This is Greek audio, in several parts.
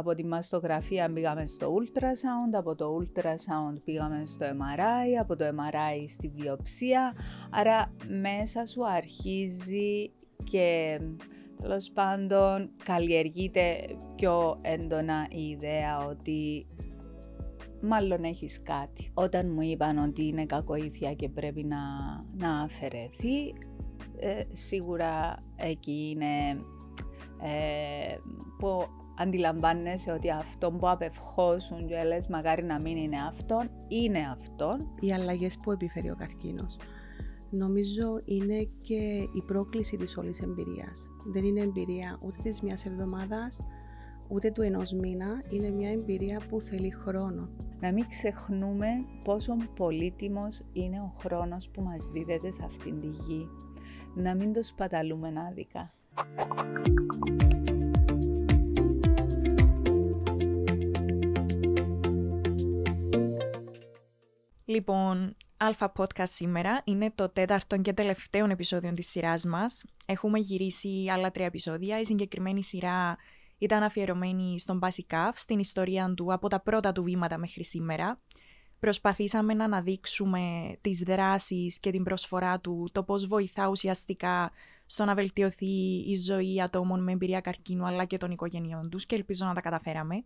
Από τη μαστογραφία πήγαμε στο ultrasound, από το ultrasound πήγαμε στο MRI, από το MRI στη βιοψία. Άρα μέσα σου αρχίζει και τέλος πάντων καλλιεργείται πιο έντονα η ιδέα ότι μάλλον έχεις κάτι. Όταν μου είπαν ότι είναι κακοήθεια και πρέπει να αφαιρεθεί, σίγουρα εκεί είναι που αντιλαμβάνεσαι ότι αυτό που απευχώσουν και λες μακάρι να μην είναι αυτόν, είναι αυτόν. Οι αλλαγές που επιφέρει ο καρκίνος νομίζω είναι και η πρόκληση της όλης εμπειρίας. Δεν είναι εμπειρία ούτε της μιας εβδομάδας, ούτε του ενός μήνα, είναι μια εμπειρία που θέλει χρόνο. Να μην ξεχνούμε πόσο πολύτιμος είναι ο χρόνος που μας δίδεται σε αυτήν τη γη. Να μην το σπαταλούμε άδικα. Λοιπόν, Αλφα Podcast σήμερα είναι το 4ο και τελευταίο επεισόδιο της σειράς μας. Έχουμε γυρίσει άλλα 3 επεισόδια. Η συγκεκριμένη σειρά ήταν αφιερωμένη στον Μπασικάφ, στην ιστορία του από τα πρώτα του βήματα μέχρι σήμερα. Προσπαθήσαμε να αναδείξουμε τις δράσεις και την προσφορά του, το πώς βοηθά ουσιαστικά στο να βελτιωθεί η ζωή ατόμων με εμπειρία καρκίνου αλλά και των οικογενειών τους και ελπίζω να τα καταφέραμε.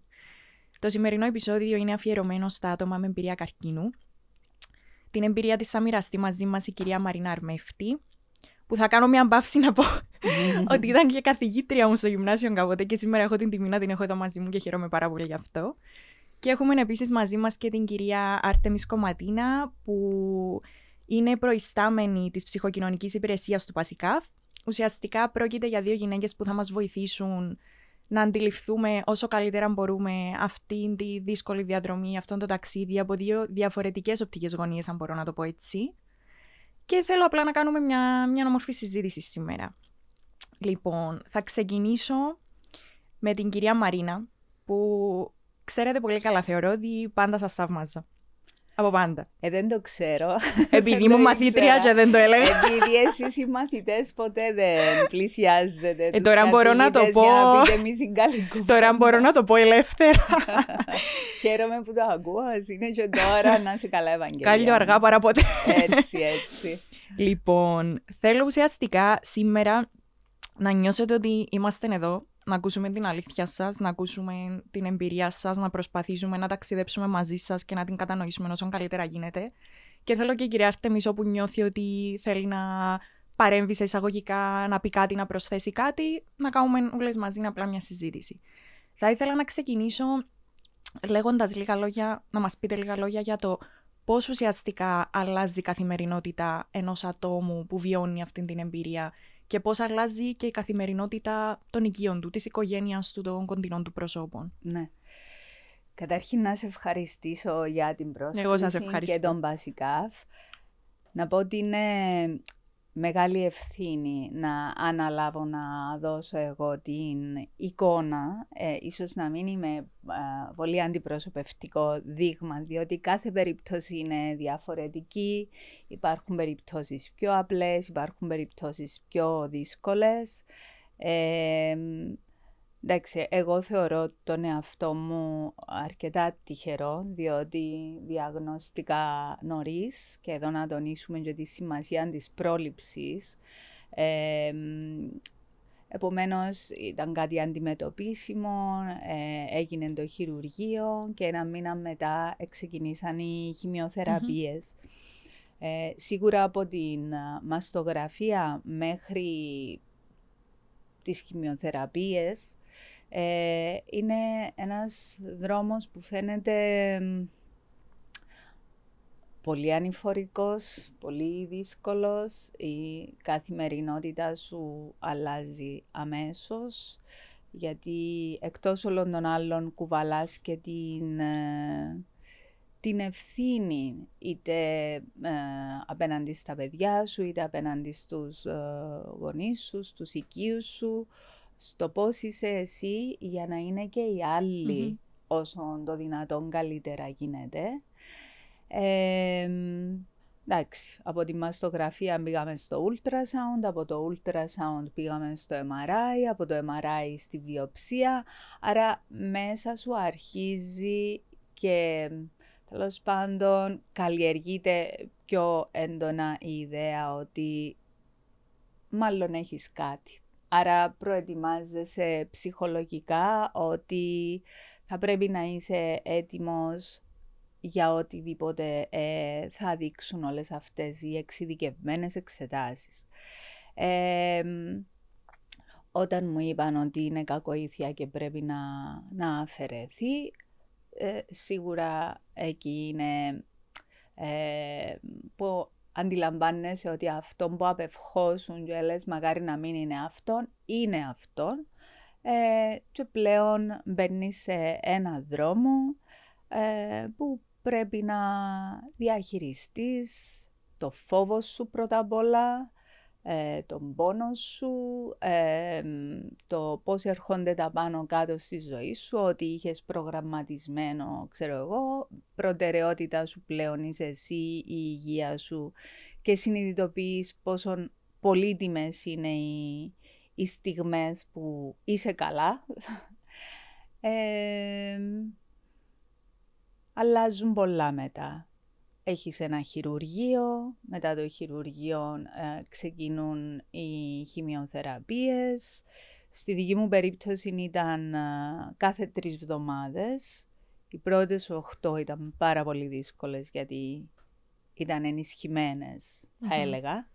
Το σημερινό επεισόδιο είναι αφιερωμένο στα άτομα με εμπειρία καρκίνου. Την εμπειρία της θα μοιραστεί μαζί μας η κυρία Μαρίνα Αρμέφτη, που θα κάνω μια μπαύση να πω ότι ήταν και καθηγήτρια μου στο γυμνάσιο κάποτε και σήμερα έχω την τιμή να την έχω εδώ μαζί μου και χαίρομαι πάρα πολύ γι' αυτό. Και έχουμε επίσης μαζί μας και την κυρία Άρτεμις Κομματίνα, που είναι προϊστάμενη της ψυχοκοινωνικής υπηρεσίας του Πασικάφ. Ουσιαστικά πρόκειται για 2 γυναίκες που θα μας βοηθήσουν να αντιληφθούμε όσο καλύτερα μπορούμε αυτήν τη δύσκολη διαδρομή, αυτόν το ταξίδι από 2 διαφορετικές οπτικές γωνίες, αν μπορώ να το πω έτσι. Και θέλω απλά να κάνουμε μια όμορφη συζήτηση σήμερα. Λοιπόν, θα ξεκινήσω με την κυρία Μαρίνα, που ξέρετε πολύ καλά, θεωρώ ότι πάντα σας θαύμαζα. Από πάντα. Δεν το ξέρω. Επειδή ήμουν μαθήτρια και δεν το έλεγα. Επειδή εσείς οι μαθητές ποτέ δεν πλησιάζετε. Τώρα μπορώ να το πω. Τώρα μπορώ να το πω ελεύθερα. Χαίρομαι που το ακούω. Είναι και τώρα να είσαι καλά, Ευαγγελία. Κάλλιο αργά παρά ποτέ. Έτσι. Λοιπόν, θέλω ουσιαστικά σήμερα να νιώσετε ότι είμαστε εδώ. Να ακούσουμε την αλήθεια σας, να ακούσουμε την εμπειρία σας, να προσπαθήσουμε να ταξιδέψουμε μαζί σας και να την κατανοήσουμε όσο καλύτερα γίνεται. Και θέλω και η κυρία Άρτεμις, όπου νιώθει ότι θέλει να παρέμβει σε εισαγωγικά, να πει κάτι, να προσθέσει κάτι, να κάνουμε όλες μαζί απλά μια συζήτηση. Θα ήθελα να ξεκινήσω λέγοντας λίγα λόγια, να μας πείτε λίγα λόγια για το πώς ουσιαστικά αλλάζει η καθημερινότητα ενός ατόμου που βιώνει αυτή την εμπειρία και πώς αλλάζει και η καθημερινότητα των οικείων του, της οικογένειας του, των κοντινών του προσώπων. Ναι. Καταρχήν να σε ευχαριστήσω για την πρόσκληση. Εγώ σας ευχαριστώ. Και τον Μπασικάφ. Να πω ότι είναι μεγάλη ευθύνη να αναλάβω να δώσω εγώ την εικόνα. Ίσως να μην είμαι πολύ αντιπροσωπευτικό δείγμα, διότι κάθε περίπτωση είναι διαφορετική. Υπάρχουν περιπτώσεις πιο απλές, υπάρχουν περιπτώσεις πιο δύσκολες. Εντάξει, εγώ θεωρώ τον εαυτό μου αρκετά τυχερό, διότι διαγνωστικά νωρίς, και εδώ να τονίσουμε και τη σημασία της πρόληψης. Επομένως ήταν κάτι αντιμετωπίσιμο, έγινε το χειρουργείο και 1 μήνα μετά ξεκινήσαν οι χημειοθεραπείες. Σίγουρα από την μαστογραφία μέχρι τις χημειοθεραπείες είναι ένας δρόμος που φαίνεται πολύ ανηφορικός, πολύ δύσκολος. Η καθημερινότητα σου αλλάζει αμέσως, γιατί εκτός όλων των άλλων κουβαλάς και την ευθύνη, είτε απέναντι στα παιδιά σου, είτε απέναντι στους γονείς σου, στους οικείους σου, στο πώς είσαι εσύ για να είναι και οι άλλοι όσο το δυνατόν καλύτερα γίνεται. εντάξει, από τη μαστογραφία πήγαμε στο ultrasound, από το ultrasound πήγαμε στο MRI, από το MRI στη βιοψία, άρα μέσα σου αρχίζει και τέλος πάντων καλλιεργείται πιο έντονα η ιδέα ότι μάλλον έχεις κάτι. Άρα προετοιμάζεσαι ψυχολογικά ότι θα πρέπει να είσαι έτοιμος για οτιδήποτε θα δείξουν όλες αυτές οι εξειδικευμένες εξετάσεις. Όταν μου είπαν ότι είναι κακοήθεια και πρέπει να αφαιρεθεί, σίγουρα εκεί είναι που αντιλαμβάνεσαι ότι αυτό που απευχώσουν και λες μακάρι να μην είναι αυτόν, είναι αυτόν και πλέον μπαίνεις σε ένα δρόμο που πρέπει να διαχειριστείς το φόβο σου πρώτα απ' όλα, τον πόνο σου, το πώς ερχόνται τα πάνω κάτω στη ζωή σου, ότι είχες προγραμματισμένο, ξέρω εγώ, προτεραιότητα σου πλέον είσαι εσύ, η υγεία σου και συνειδητοποιείς πόσο πολύτιμες είναι οι στιγμές που είσαι καλά. Αλλάζουν πολλά μετά. Έχεις ένα χειρουργείο, μετά το χειρουργείο ξεκινούν οι χημειοθεραπείες. Στη δική μου περίπτωση ήταν κάθε 3 εβδομάδες. Οι πρώτες 8 ήταν πάρα πολύ δύσκολες γιατί ήταν ενισχυμένες, θα έλεγα.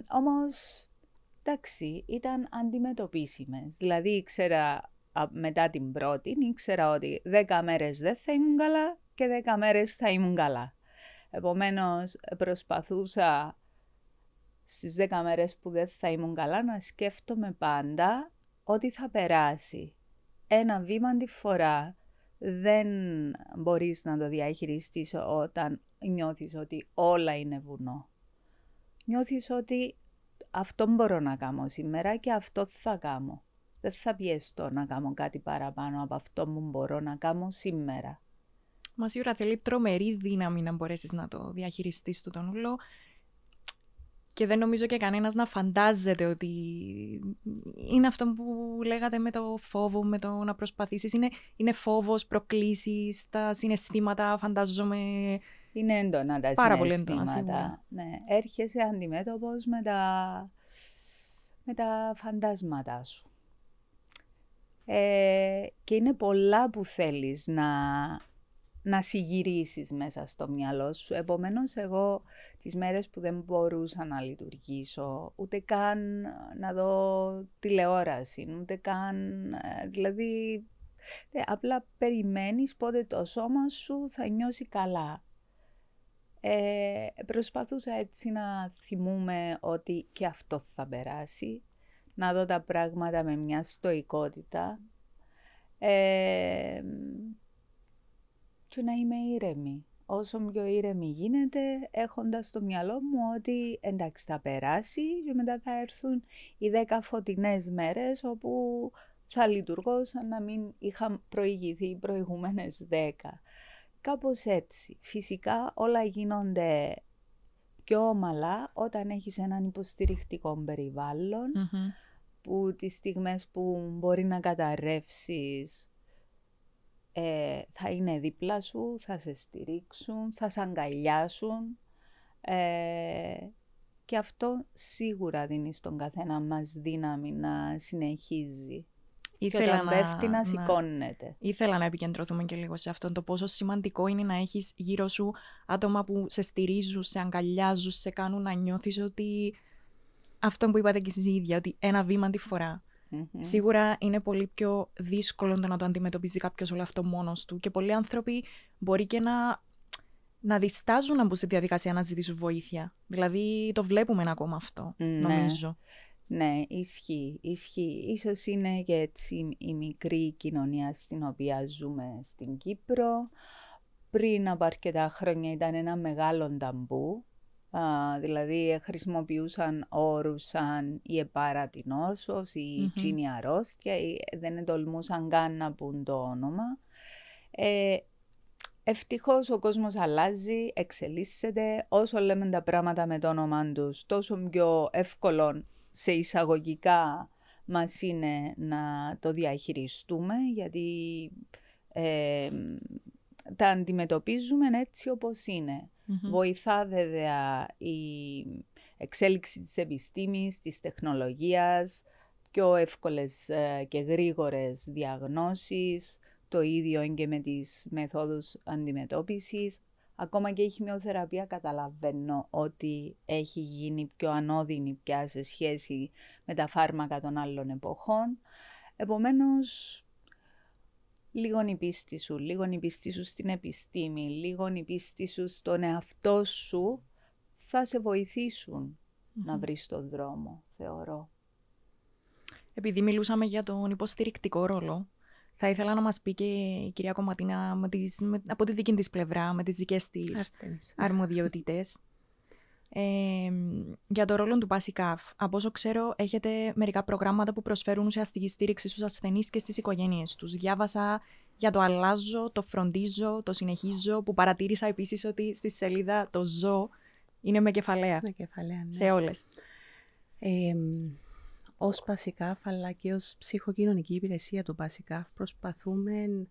Όμως, εντάξει, ήταν αντιμετωπίσιμες. Δηλαδή, ήξερα μετά την πρώτη, ήξερα ότι 10 μέρες δεν θα ήμουν καλά και 10 μέρες θα ήμουν καλά. Επομένως, προσπαθούσα στις 10 μέρες που δεν θα ήμουν καλά να σκέφτομαι πάντα ότι θα περάσει. Ένα βήμα τη φορά. Δεν μπορείς να το διαχειριστείς όταν νιώθεις ότι όλα είναι βουνό. Νιώθεις ότι αυτό μπορώ να κάνω σήμερα και αυτό θα κάνω. Δεν θα πιεστώ να κάνω κάτι παραπάνω από αυτό που μπορώ να κάνω σήμερα. Μα σίγουρα θέλει τρομερή δύναμη να μπορέσεις να το διαχειριστείς του τον ούλο. Και δεν νομίζω και κανένας να φαντάζεται ότι είναι αυτό που λέγατε με το φόβο, με το να προσπαθήσεις. Είναι φόβος, προκλήσεις, τα συναισθήματα, φαντάζομαι. Είναι έντονα τα πάρα συναισθήματα. Πολύ έντονα, σίγουρα. Ναι, έρχεσαι αντιμέτωπος με τα φαντάσματα σου. Και είναι πολλά που θέλεις να συγυρίσεις μέσα στο μυαλό σου. Επομένως, εγώ τις μέρες που δεν μπορούσα να λειτουργήσω, ούτε καν να δω τηλεόραση, ούτε καν, δηλαδή, απλά περιμένεις πότε το σώμα σου θα νιώσει καλά. Προσπαθούσα έτσι να θυμούμαι ότι και αυτό θα περάσει, να δω τα πράγματα με μια στοικότητα και να είμαι ήρεμη. Όσο πιο ήρεμη γίνεται, έχοντας στο μυαλό μου ότι εντάξει θα περάσει και μετά θα έρθουν οι 10 φωτεινές μέρες όπου θα λειτουργώ σαν να μην είχα προηγηθεί οι προηγούμενες 10. Κάπως έτσι. Φυσικά όλα γίνονται πιο ομαλά όταν έχεις έναν υποστηρικτικό περιβάλλον που τις στιγμές που μπορεί να καταρρεύσεις θα είναι δίπλα σου, θα σε στηρίξουν, θα σε αγκαλιάσουν και αυτό σίγουρα δίνει στον καθένα μας δύναμη να συνεχίζει. Και όταν πέφτει να σηκώνεται. Ήθελα να επικεντρωθούμε και λίγο σε αυτό το πόσο σημαντικό είναι να έχεις γύρω σου άτομα που σε στηρίζουν, σε αγκαλιάζουν, σε κάνουν να νιώθεις ότι αυτό που είπατε και εσείς οι ίδια, ότι ένα βήμα τη φορά. Σίγουρα είναι πολύ πιο δύσκολο το να το αντιμετωπίζει κάποιος όλο αυτό μόνος του και πολλοί άνθρωποι μπορεί και να διστάζουν να μπουν στη διαδικασία να ζητήσουν βοήθεια. Δηλαδή το βλέπουμε ακόμα αυτό, νομίζω. Ναι, ισχύει. Ίσως είναι και έτσι η μικρή κοινωνία στην οποία ζούμε στην Κύπρο. Πριν από αρκετά χρόνια ήταν ένα μεγάλο ταμπού. Δηλαδή χρησιμοποιούσαν όρους σαν η επάρατη νόσος, η τζίνη αρρώστια, δεν τολμούσαν καν να πούν το όνομα. ευτυχώς ο κόσμος αλλάζει, εξελίσσεται. Όσο λέμε τα πράγματα με το όνομα τους, τόσο πιο εύκολο σε εισαγωγικά μας είναι να το διαχειριστούμε, γιατί τα αντιμετωπίζουμε έτσι όπως είναι. Βοηθά βέβαια η εξέλιξη της επιστήμης, της τεχνολογίας, πιο εύκολες και γρήγορες διαγνώσεις, το ίδιο και με τις μεθόδους αντιμετώπισης. Ακόμα και η χημειοθεραπεία καταλαβαίνω ότι έχει γίνει πιο ανώδυνη πια σε σχέση με τα φάρμακα των άλλων εποχών. Επομένως, λίγο η πίστη σου, λίγο η πίστη σου στην επιστήμη, λίγο η πίστη σου στον εαυτό σου θα σε βοηθήσουν να βρεις τον δρόμο, θεωρώ. Επειδή μιλούσαμε για τον υποστηρικτικό ρόλο, θα ήθελα να μας πει και η κυρία Κομματίνα από τη δική της πλευρά, με τις δικές της αρμοδιότητες, για το ρόλο του ΠΑΣΙΚΑΦ. Από όσο ξέρω, έχετε μερικά προγράμματα που προσφέρουν ουσιαστική στήριξη στους ασθενείς και στις οικογένειες τους. Διάβασα για το αλλάζω, το φροντίζω, το συνεχίζω, που παρατήρησα επίσης ότι στη σελίδα το ζω είναι με κεφαλαία. Με κεφαλαία, ναι. Σε όλες. Ως ΠΑΣΙΚΑΦ αλλά και ως ψυχοκοινωνική υπηρεσία του ΠΑΣΙΚΑΦ προσπαθούμε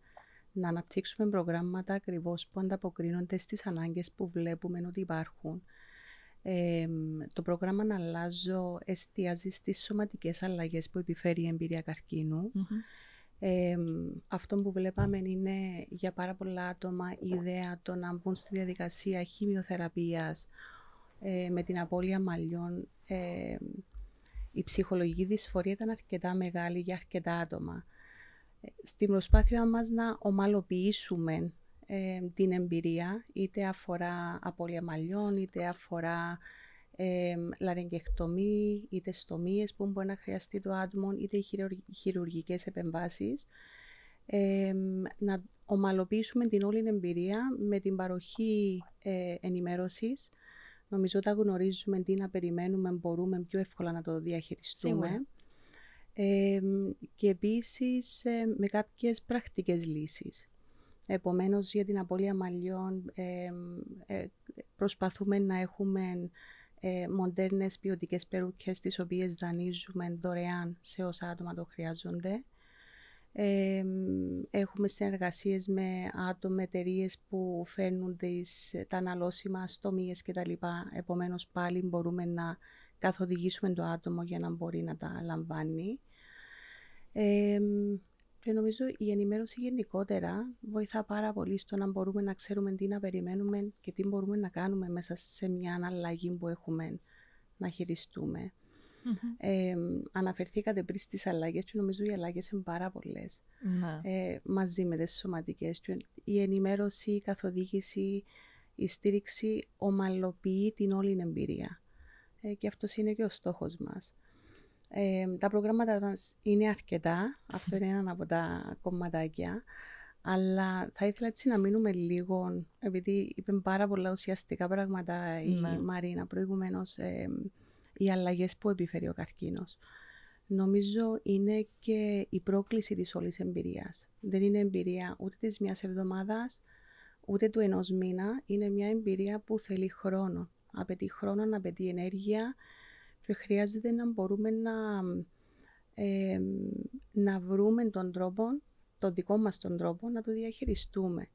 να αναπτύξουμε προγράμματα ακριβώς που ανταποκρίνονται στις ανάγκες που βλέπουμε ότι υπάρχουν. Το πρόγραμμα «Αλλάζω» εστιάζει στις σωματικές αλλαγές που επιφέρει η εμπειρία καρκίνου. Αυτό που βλέπαμε είναι για πάρα πολλά άτομα η ιδέα το να μπουν στη διαδικασία χημειοθεραπείας με την απώλεια μαλλιών. Η ψυχολογική δυσφορία ήταν αρκετά μεγάλη για αρκετά άτομα. Στην προσπάθεια μας να ομαλοποιήσουμε την εμπειρία, είτε αφορά απώλεια μαλλιών, είτε αφορά λαρυγγεκτομή, είτε στομίες που μπορεί να χρειαστεί το άτομο, είτε χειρουργικές επεμβάσεις, να ομαλοποιήσουμε την όλη εμπειρία με την παροχή ενημέρωσης. Νομίζω ότι γνωρίζουμε τι να περιμένουμε, μπορούμε πιο εύκολα να το διαχειριστούμε. Και επίσης με κάποιες πρακτικές λύσεις. Επομένως, για την απώλεια μαλλιών προσπαθούμε να έχουμε μοντέρνες ποιοτικές περούκες, τις οποίες δανείζουμε δωρεάν σε όσα άτομα το χρειάζονται. Έχουμε συνεργασίες με άτομα, εταιρείες που φέρνουν τα αναλώσιμα στομίες κτλ. Επομένως πάλι μπορούμε να καθοδηγήσουμε το άτομο για να μπορεί να τα λαμβάνει. Και νομίζω η ενημέρωση γενικότερα βοηθά πάρα πολύ στο να μπορούμε να ξέρουμε τι να περιμένουμε και τι μπορούμε να κάνουμε μέσα σε μια αλλαγή που έχουμε να χειριστούμε. Αναφερθήκατε πριν στις αλλαγές και νομίζω οι αλλαγές είναι πάρα πολλές. Μαζί με τις σωματικές. Η ενημέρωση, η καθοδήγηση, η στήριξη ομαλοποιεί την όλη εμπειρία. Και αυτός είναι και ο στόχος μας. Τα προγράμματα μας είναι αρκετά, αυτό είναι ένα από τα κομματάκια, αλλά θα ήθελα έτσι να μείνουμε λίγο, επειδή είπε πάρα πολλά ουσιαστικά πράγματα η Μαρίνα προηγουμένως, οι αλλαγές που επιφέρει ο καρκίνος. Νομίζω είναι και η πρόκληση της όλης εμπειρίας. Δεν είναι εμπειρία ούτε της μιας εβδομάδας, ούτε του ενός μήνα. Είναι μια εμπειρία που θέλει χρόνο. Απαιτεί χρόνο, απαιτεί ενέργεια και χρειάζεται να μπορούμε να βρούμε τον τρόπο, τον δικό μας τον τρόπο, να το διαχειριστούμε.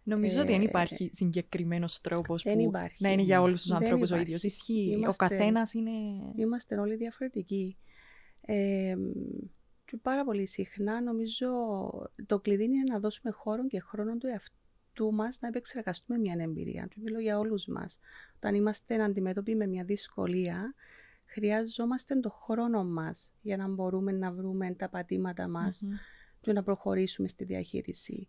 Νομίζω ότι δεν υπάρχει συγκεκριμένος τρόπος που να είναι για όλους τους ανθρώπους ο ίδιος. Ισχύει. Ο καθένας είναι... Είμαστε όλοι διαφορετικοί. Και πάρα πολύ συχνά νομίζω το κλειδί είναι να δώσουμε χώρο και χρόνο του εαυτού μας να επεξεργαστούμε μια εμπειρία. Και μιλώ για όλους μας. Όταν είμαστε αντιμέτωποι με μια δυσκολία, χρειάζομαστε τον χρόνο μας για να μπορούμε να βρούμε τα πατήματα μας και να προχωρήσουμε στη διαχείριση.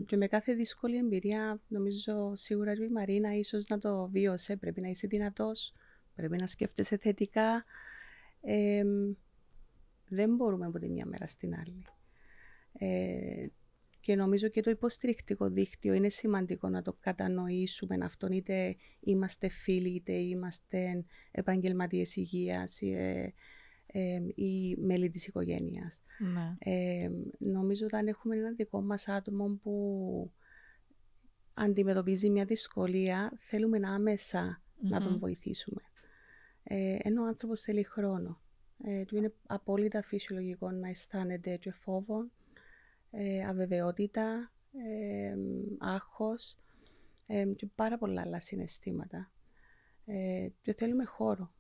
Και με κάθε δύσκολη εμπειρία, νομίζω σίγουρα η Μαρίνα ίσως να το βίωσε. Πρέπει να είσαι δυνατός, πρέπει να σκέφτεσαι θετικά. Δεν μπορούμε από τη μια μέρα στην άλλη. Και νομίζω και το υποστηρικτικό δίκτυο είναι σημαντικό να το κατανοήσουμε αυτόν, είτε είμαστε φίλοι, είτε είμαστε επαγγελματίες υγείας ή μέλη της οικογένειας. Νομίζω όταν έχουμε ένα δικό μας άτομο που αντιμετωπίζει μια δυσκολία, θέλουμε άμεσα να τον βοηθήσουμε. Ενώ ο άνθρωπος θέλει χρόνο. Του είναι απόλυτα φυσιολογικό να αισθάνεται και φόβο, αβεβαιότητα, άγχος και πάρα πολλά άλλα συναισθήματα. Και θέλουμε χώρο.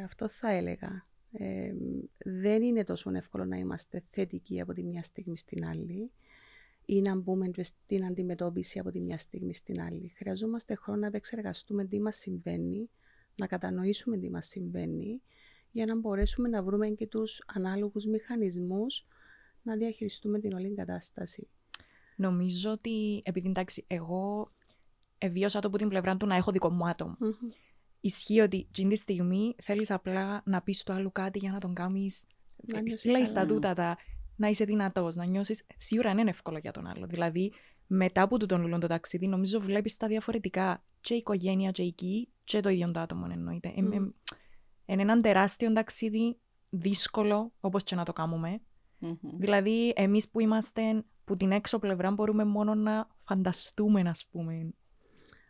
Αυτό θα έλεγα. Δεν είναι τόσο εύκολο να είμαστε θετικοί από τη μια στιγμή στην άλλη ή να μπούμε στην αντιμετώπιση από τη μια στιγμή στην άλλη. Χρειαζόμαστε χρόνο να επεξεργαστούμε τι μας συμβαίνει, να κατανοήσουμε τι μας συμβαίνει, για να μπορέσουμε να βρούμε και τους ανάλογους μηχανισμούς να διαχειριστούμε την όλη κατάσταση. Νομίζω ότι, επειδή εντάξει, εγώ εβίωσα το από την πλευρά του να έχω δικό μου άτομο. Ισχύει ότι εκείνη τη στιγμή θέλεις απλά να πεις του άλλου κάτι για να τον κάνεις. Λέει στα τούτα να είσαι δυνατός, να νιώσεις. Σίγουρα είναι εύκολο για τον άλλο. Δηλαδή, μετά από τον όλο το ταξίδι, νομίζω βλέπεις τα διαφορετικά. Και η οικογένεια, και εκεί, και το ίδιο το άτομο εννοείται. Είναι έναν τεράστιο ταξίδι, δύσκολο, όπως και να το κάνουμε. Δηλαδή, εμείς που είμαστε που την έξω πλευρά μπορούμε μόνο να φανταστούμε, ας πούμε.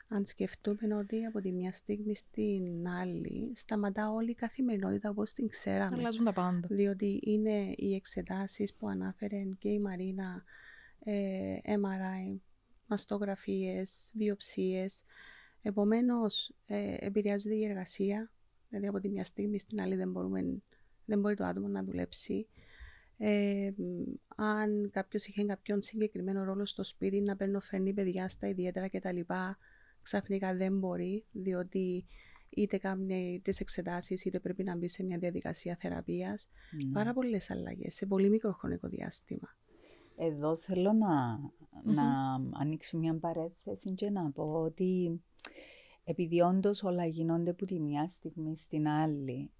Αν σκεφτούμε ότι από τη μια στιγμή στην άλλη σταματά όλη η καθημερινότητα όπως την ξέραμε. Αλλάζουν τα πάντα. Διότι είναι οι εξετάσεις που ανάφερε και η Μαρίνα, MRI, μαστογραφίες, βιοψίες. Επομένως, επηρεάζεται η εργασία. Δηλαδή από τη μια στιγμή στην άλλη δεν μπορεί το άτομο να δουλέψει. Αν κάποιος είχε κάποιον συγκεκριμένο ρόλο στο σπίτι, να φέρνει παιδιά στα ιδιαίτερα κτλ., ξαφνικά δεν μπορεί, διότι είτε κάνει τις εξετάσεις, είτε πρέπει να μπει σε μια διαδικασία θεραπείας. Πάρα πολλές αλλαγές σε πολύ μικρό χρονικό διάστημα. Εδώ θέλω να ανοίξω μια παρένθεση και να πω ότι επειδή όντως όλα γίνονται από τη μια στιγμή στην άλλη,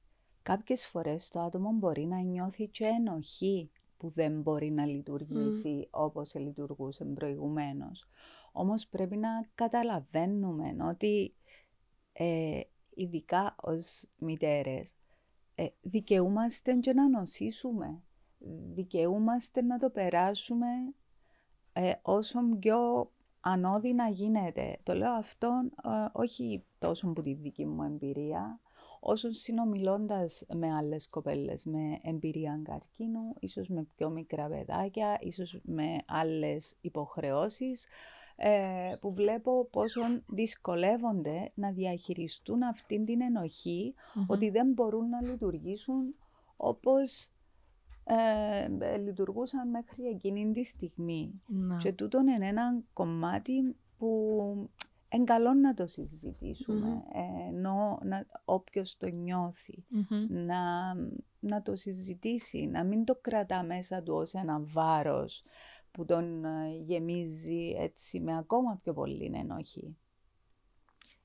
κάποιες φορές το άτομο μπορεί να νιώθει και ενοχή που δεν μπορεί να λειτουργήσει όπως λειτουργούσε προηγουμένως. Όμως πρέπει να καταλαβαίνουμε ότι ειδικά ως μητέρες δικαιούμαστε και να νοσήσουμε. Δικαιούμαστε να το περάσουμε όσο πιο ανώδυνα γίνεται. Το λέω αυτό όχι τόσο από τη δική μου εμπειρία, όσο συνομιλώντας με άλλες κοπέλες με εμπειρία καρκίνου, ίσως με πιο μικρά παιδάκια, ίσως με άλλες υποχρεώσεις, που βλέπω πόσο δυσκολεύονται να διαχειριστούν αυτήν την ενοχή, ότι δεν μπορούν να λειτουργήσουν όπως λειτουργούσαν μέχρι εκείνη τη στιγμή. Και τούτο είναι ένα κομμάτι που είναι καλό να το συζητήσουμε, ενώ όποιος το νιώθει, να το συζητήσει, να μην το κρατά μέσα του ως ένα βάρος που τον γεμίζει έτσι με ακόμα πιο πολύ ενοχή.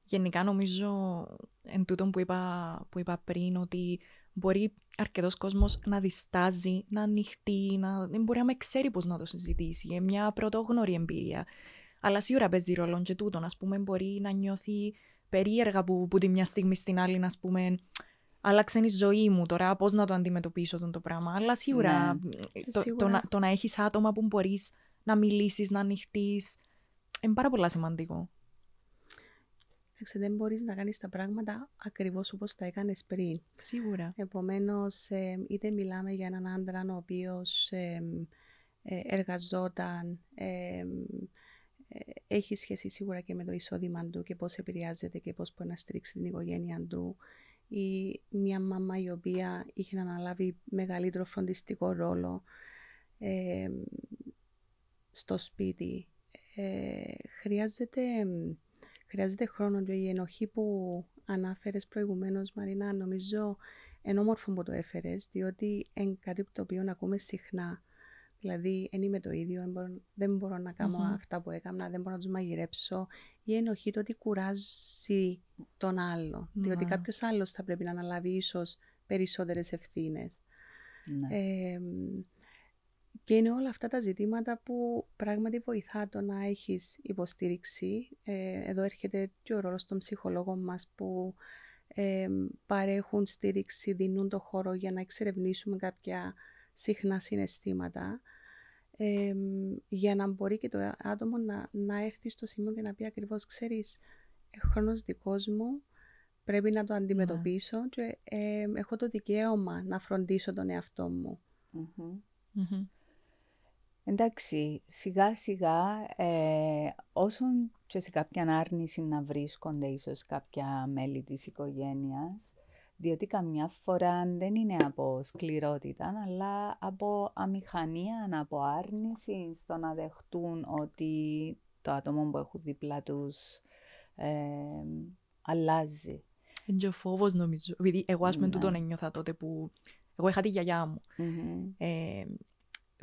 Γενικά νομίζω εν τούτον που είπα πριν, ότι μπορεί αρκετός κόσμος να διστάζει, να ανοιχτεί, δεν μπορεί να με ξέρει πώς να το συζητήσει, για μια πρωτόγνωρη εμπειρία. Αλλά σίγουρα παίζει ρόλο και τούτον, ας πούμε, μπορεί να νιώθει περίεργα που τη μια στιγμή στην άλλη, ας πούμε, άλλαξε η ζωή μου τώρα, πώς να το αντιμετωπίσω το πράγμα. Αλλά σίγουρα, το να έχεις άτομα που μπορείς να μιλήσεις, να ανοιχτείς, είναι πάρα πολύ σημαντικό. Δεν μπορείς να κάνεις τα πράγματα ακριβώς όπως τα έκανες πριν. Σίγουρα. Επομένως, είτε μιλάμε για έναν άντρα ο οποίος εργαζόταν, έχει σχέση σίγουρα και με το εισόδημα του και πώς επηρεάζεται και πώς μπορεί να στηρίξει την οικογένεια του, ή μια μαμά η οποία είχε να αναλάβει μεγαλύτερο φροντιστικό ρόλο στο σπίτι. Χρειάζεται χρόνο, και η ενοχή που ανάφερες προηγουμένως, Μαρίνα, νομίζω είναι όμορφο που το έφερες, διότι είναι κάτι το οποίο ακούμε συχνά. Δηλαδή, δεν είμαι το ίδιο, δεν μπορώ να κάνω αυτά που έκανα, δεν μπορώ να τους μαγειρέψω. Η ενοχή το ότι κουράζει τον άλλο, διότι κάποιος άλλος θα πρέπει να αναλάβει ίσως περισσότερες ευθύνες. Και είναι όλα αυτά τα ζητήματα που πράγματι βοηθά το να έχεις υποστήριξη. Εδώ έρχεται και ο ρόλος των ψυχολόγων μας που παρέχουν στήριξη, δίνουν το χώρο για να εξερευνήσουμε κάποια συχνά συναισθήματα. για να μπορεί και το άτομο να έρθει στο σημείο και να πει ακριβώς, ξέρεις, χρόνος δικός μου, πρέπει να το αντιμετωπίσω και έχω το δικαίωμα να φροντίσω τον εαυτό μου. Εντάξει, σιγά σιγά όσον και σε κάποια άρνηση να βρίσκονται ίσως κάποια μέλη της οικογένειας, διότι καμιά φορά δεν είναι από σκληρότητα, αλλά από αμηχανία, από άρνηση στο να δεχτούν ότι το άτομο που έχουν δίπλα τους αλλάζει. Είναι και ο φόβος νομίζω, επειδή εγώ ας πούμε τούτον ένιωθα τότε που εγώ είχα τη γιαγιά μου.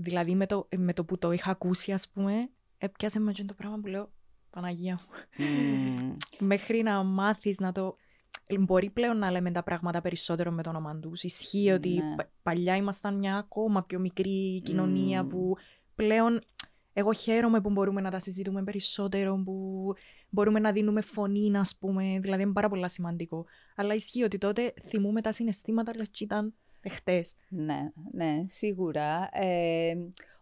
Δηλαδή με το που το είχα ακούσει, ας πούμε, έπιασε με το πράγμα που λέω, Παναγία μου. Μέχρι να μάθεις να το... Μπορεί πλέον να λέμε τα πράγματα περισσότερο με το όνομα τους. Ισχύει ότι παλιά ήμασταν μια ακόμα πιο μικρή κοινωνία που πλέον εγώ χαίρομαι που μπορούμε να τα συζητούμε περισσότερο, που μπορούμε να δίνουμε φωνή, ας πούμε. Δηλαδή είναι πάρα πολύ σημαντικό. Αλλά ισχύει ότι τότε θυμούμε τα συναισθήματα, αλλά και ήταν χτες. Ναι, σίγουρα.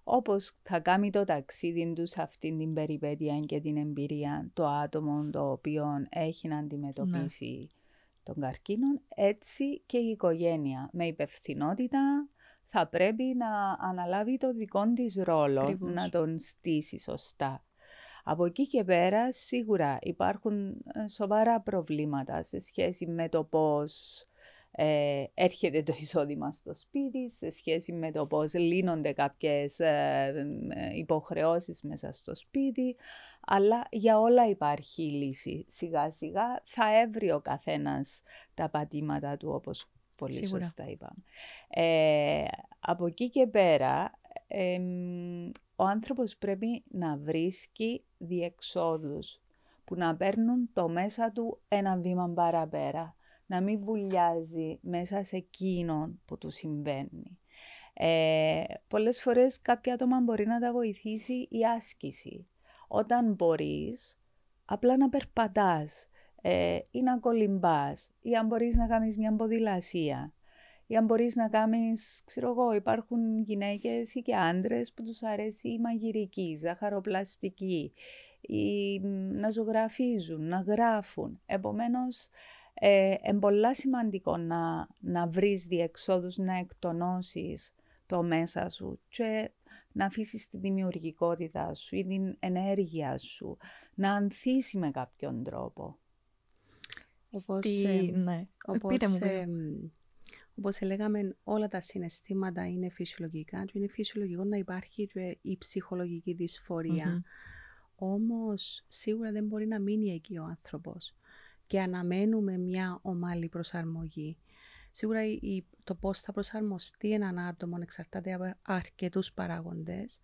Όπως θα κάνει το ταξίδι του σε αυτήν την περιπέτεια και την εμπειρία το άτομο το οποίο έχει να αντιμετωπίσει τον καρκίνο, έτσι και η οικογένεια με υπευθυνότητα θα πρέπει να αναλάβει το δικό της ρόλο. Ακριβώς. Να τον στήσει σωστά. Από εκεί και πέρα σίγουρα υπάρχουν σοβαρά προβλήματα σε σχέση με το πώς έρχεται το εισόδημα στο σπίτι, σε σχέση με το πώς λύνονται κάποιες υποχρεώσεις μέσα στο σπίτι, αλλά για όλα υπάρχει λύση. Σιγά σιγά θα έβρει ο καθένας τα πατήματα του, όπως πολύ σίγουρα σωστά είπαμε. Από εκεί και πέρα ο άνθρωπος πρέπει να βρίσκει διεξόδους που να παίρνουν το μέσα του ένα βήμα παραπέρα. Να μην βουλιάζει μέσα σε εκείνον που του συμβαίνει. Πολλές φορές κάποια άτομα μπορεί να τα βοηθήσει η άσκηση. Όταν μπορείς απλά να περπατάς ή να κολυμπάς ή αν μπορείς να κάνεις μια ποδηλασία ή αν μπορείς να κάνεις, ξέρω εγώ, υπάρχουν γυναίκες ή και άντρες που τους αρέσει η μαγειρική, ζαχαροπλαστική ή να ζωγραφίζουν, να γράφουν. Επομένως, είναι πολύ σημαντικό να βρεις διεξόδους, να εκτονώσεις το μέσα σου και να αφήσεις τη δημιουργικότητα σου ή την ενέργεια σου να ανθίσει με κάποιον τρόπο. Όπως λέγαμε, όλα τα συναισθήματα είναι φυσιολογικά και είναι φυσιολογικό να υπάρχει και η ψυχολογική δυσφορία. Όμως σίγουρα δεν μπορεί να μείνει εκεί ο άνθρωπος και αναμένουμε μια ομαλή προσαρμογή. Σίγουρα το πώς θα προσαρμοστεί έναν άτομο εξαρτάται από αρκετούς παράγοντες.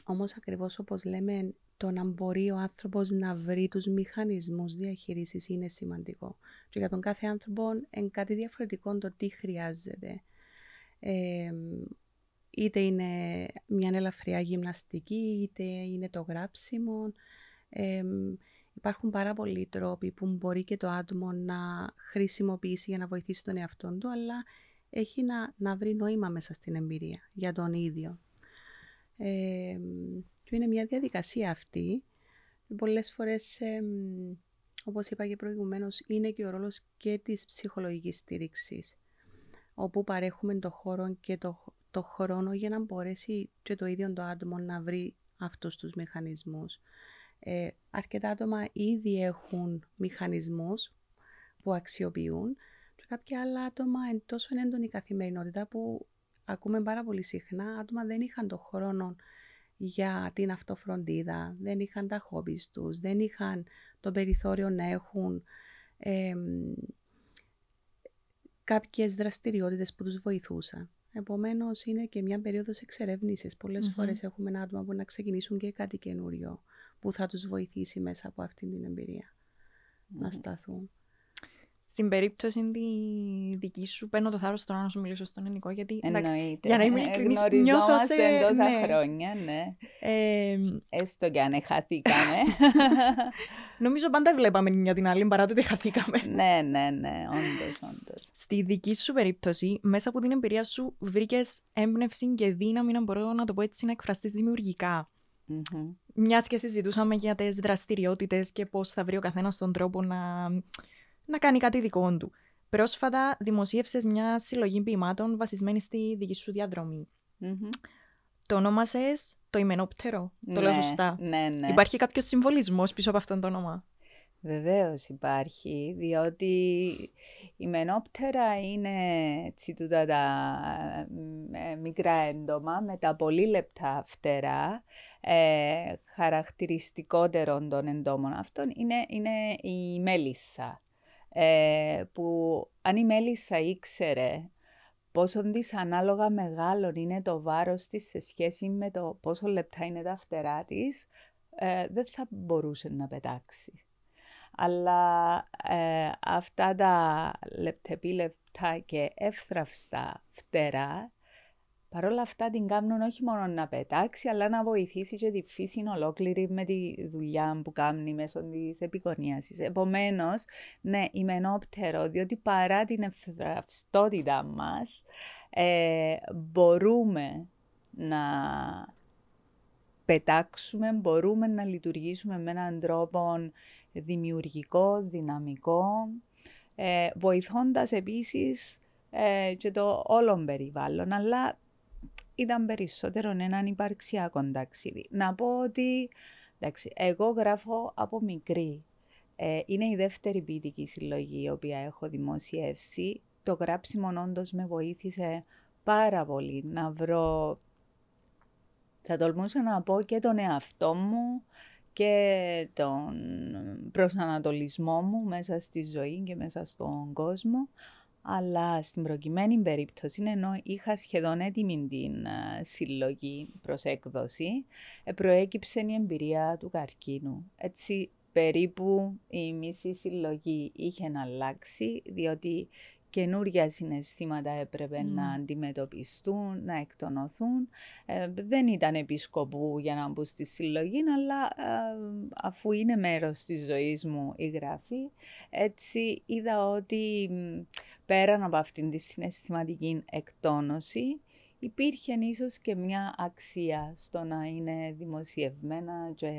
Όμως ακριβώς όπως λέμε, το να μπορεί ο άνθρωπος να βρει τους μηχανισμούς διαχείρισης είναι σημαντικό. Και για τον κάθε άνθρωπο είναι κάτι διαφορετικό το τι χρειάζεται. Είτε είναι μια ελαφριά γυμναστική, είτε είναι το γράψιμο. Υπάρχουν πάρα πολλοί τρόποι που μπορεί και το άτομο να χρησιμοποιήσει για να βοηθήσει τον εαυτό του, αλλά έχει να βρει νόημα μέσα στην εμπειρία για τον ίδιο. Και είναι μια διαδικασία αυτή. Πολλές φορές, όπως είπα και προηγουμένως, είναι και ο ρόλος και της ψυχολογικής στήριξης, όπου παρέχουμε το χώρο και το χρόνο για να μπορέσει και το ίδιο το άτομο να βρει αυτούς τους μηχανισμούς. Αρκετά άτομα ήδη έχουν μηχανισμούς που αξιοποιούν και κάποια άλλα άτομα είναι τόσο έντονη καθημερινότητα που ακούμε πάρα πολύ συχνά άτομα δεν είχαν το χρόνο για την αυτοφροντίδα, δεν είχαν τα χόμπις τους, δεν είχαν το περιθώριο να έχουν κάποιες δραστηριότητες που τους βοηθούσαν. Επομένως, είναι και μια περίοδος εξερεύνησης. Πολλές φορές έχουμε άτομα που να ξεκινήσουν και κάτι καινούριο που θα τους βοηθήσει μέσα από αυτή την εμπειρία να σταθούν. Στην περίπτωση τη δική σου, παίρνω το θάρρος τώρα να σου μιλήσω στον ελληνικό, γιατί Εννοείται. για να είμαι ειλικρινής, γνωριζόμαστε τόσα χρόνια, ναι. Έστω και αν χαθήκαμε. Νομίζω πάντα βλέπαμε μια την άλλη παρά το ότι χαθήκαμε. Ναι, όντως. Στη δική σου περίπτωση, μέσα από την εμπειρία σου, βρήκες έμπνευση και δύναμη, να μπορώ να το πω έτσι, να εκφραστείς δημιουργικά. Mm-hmm. Μιας και συζητούσαμε για τις δραστηριότητες και πώς θα βρει ο καθένας τον τρόπο να κάνει κάτι δικό του. Πρόσφατα δημοσίευσες μια συλλογή ποιημάτων βασισμένη στη δική σου διαδρομή. Mm-hmm. Το ονόμασες το Υμενόπτερο, το λέω σωστά. Ναι. Υπάρχει κάποιος συμβολισμός πίσω από αυτόν το όνομα? Βεβαίως υπάρχει, διότι η μενόπτερα είναι τούτα τα μικρά έντομα με τα πολύ λεπτά φτερά. Χαρακτηριστικότερον των εντόμων αυτών είναι η μέλισσα. Που αν η μέλισσα ήξερε πόσο δυσανάλογα μεγάλο είναι το βάρος της σε σχέση με το πόσο λεπτά είναι τα φτερά της, δεν θα μπορούσε να πετάξει. Αλλά αυτά τα λεπτεπίλεπτα και εύθραυστα φτερά, παρόλα αυτά την κάνουν όχι μόνο να πετάξει, αλλά να βοηθήσει και τη φύση ολόκληρη με τη δουλειά που κάνει μέσω της επικονίασης. Επομένως, ναι, υμενόπτερο, διότι παρά την ευθραυστότητα μας, μπορούμε να πετάξουμε, μπορούμε να λειτουργήσουμε με έναν τρόπο δημιουργικό, δυναμικό, βοηθώντας επίσης και το όλον περιβάλλον, αλλά ήταν περισσότερο έναν υπαρξιακό ταξίδι. Να πω ότι, εντάξει, εγώ γράφω από μικρή. Είναι η δεύτερη ποιητική συλλογή η οποία έχω δημοσιεύσει. Το γράψιμο όντως με βοήθησε πάρα πολύ να βρω, θα τολμούσα να πω, και τον εαυτό μου και τον προσανατολισμό μου μέσα στη ζωή και μέσα στον κόσμο. Αλλά στην προκειμένη περίπτωση, ενώ είχα σχεδόν έτοιμη την συλλογή προς έκδοση, προέκυψε η εμπειρία του καρκίνου. Έτσι, περίπου η μισή συλλογή είχε να αλλάξει, διότι καινούργια συναισθήματα έπρεπε να αντιμετωπιστούν, να εκτονωθούν. Δεν ήταν επισκοπού για να μπουν στη συλλογή, αλλά αφού είναι μέρος της ζωής μου η γραφή, έτσι είδα ότι πέραν από αυτήν τη συναισθηματική εκτόνωση, υπήρχε ίσως και μια αξία στο να είναι δημοσιευμένα και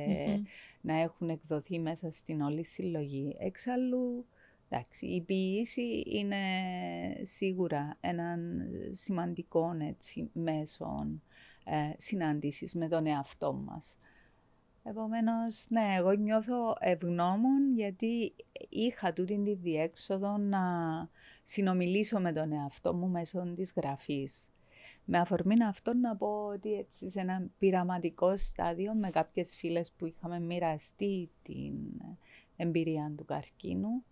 να έχουν εκδοθεί μέσα στην όλη συλλογή. Εξάλλου, εντάξει, η ποίηση είναι σίγουρα έναν σημαντικό μέσο συνάντησης με τον εαυτό μας. Επομένως, ναι, εγώ νιώθω ευγνώμων γιατί είχα τούτη τη διέξοδο να συνομιλήσω με τον εαυτό μου μέσω της γραφής. Με αφορμή αυτό να πω ότι έτσι σε ένα πειραματικό στάδιο με κάποιες φίλες που είχαμε μοιραστεί την εμπειρία του καρκίνου,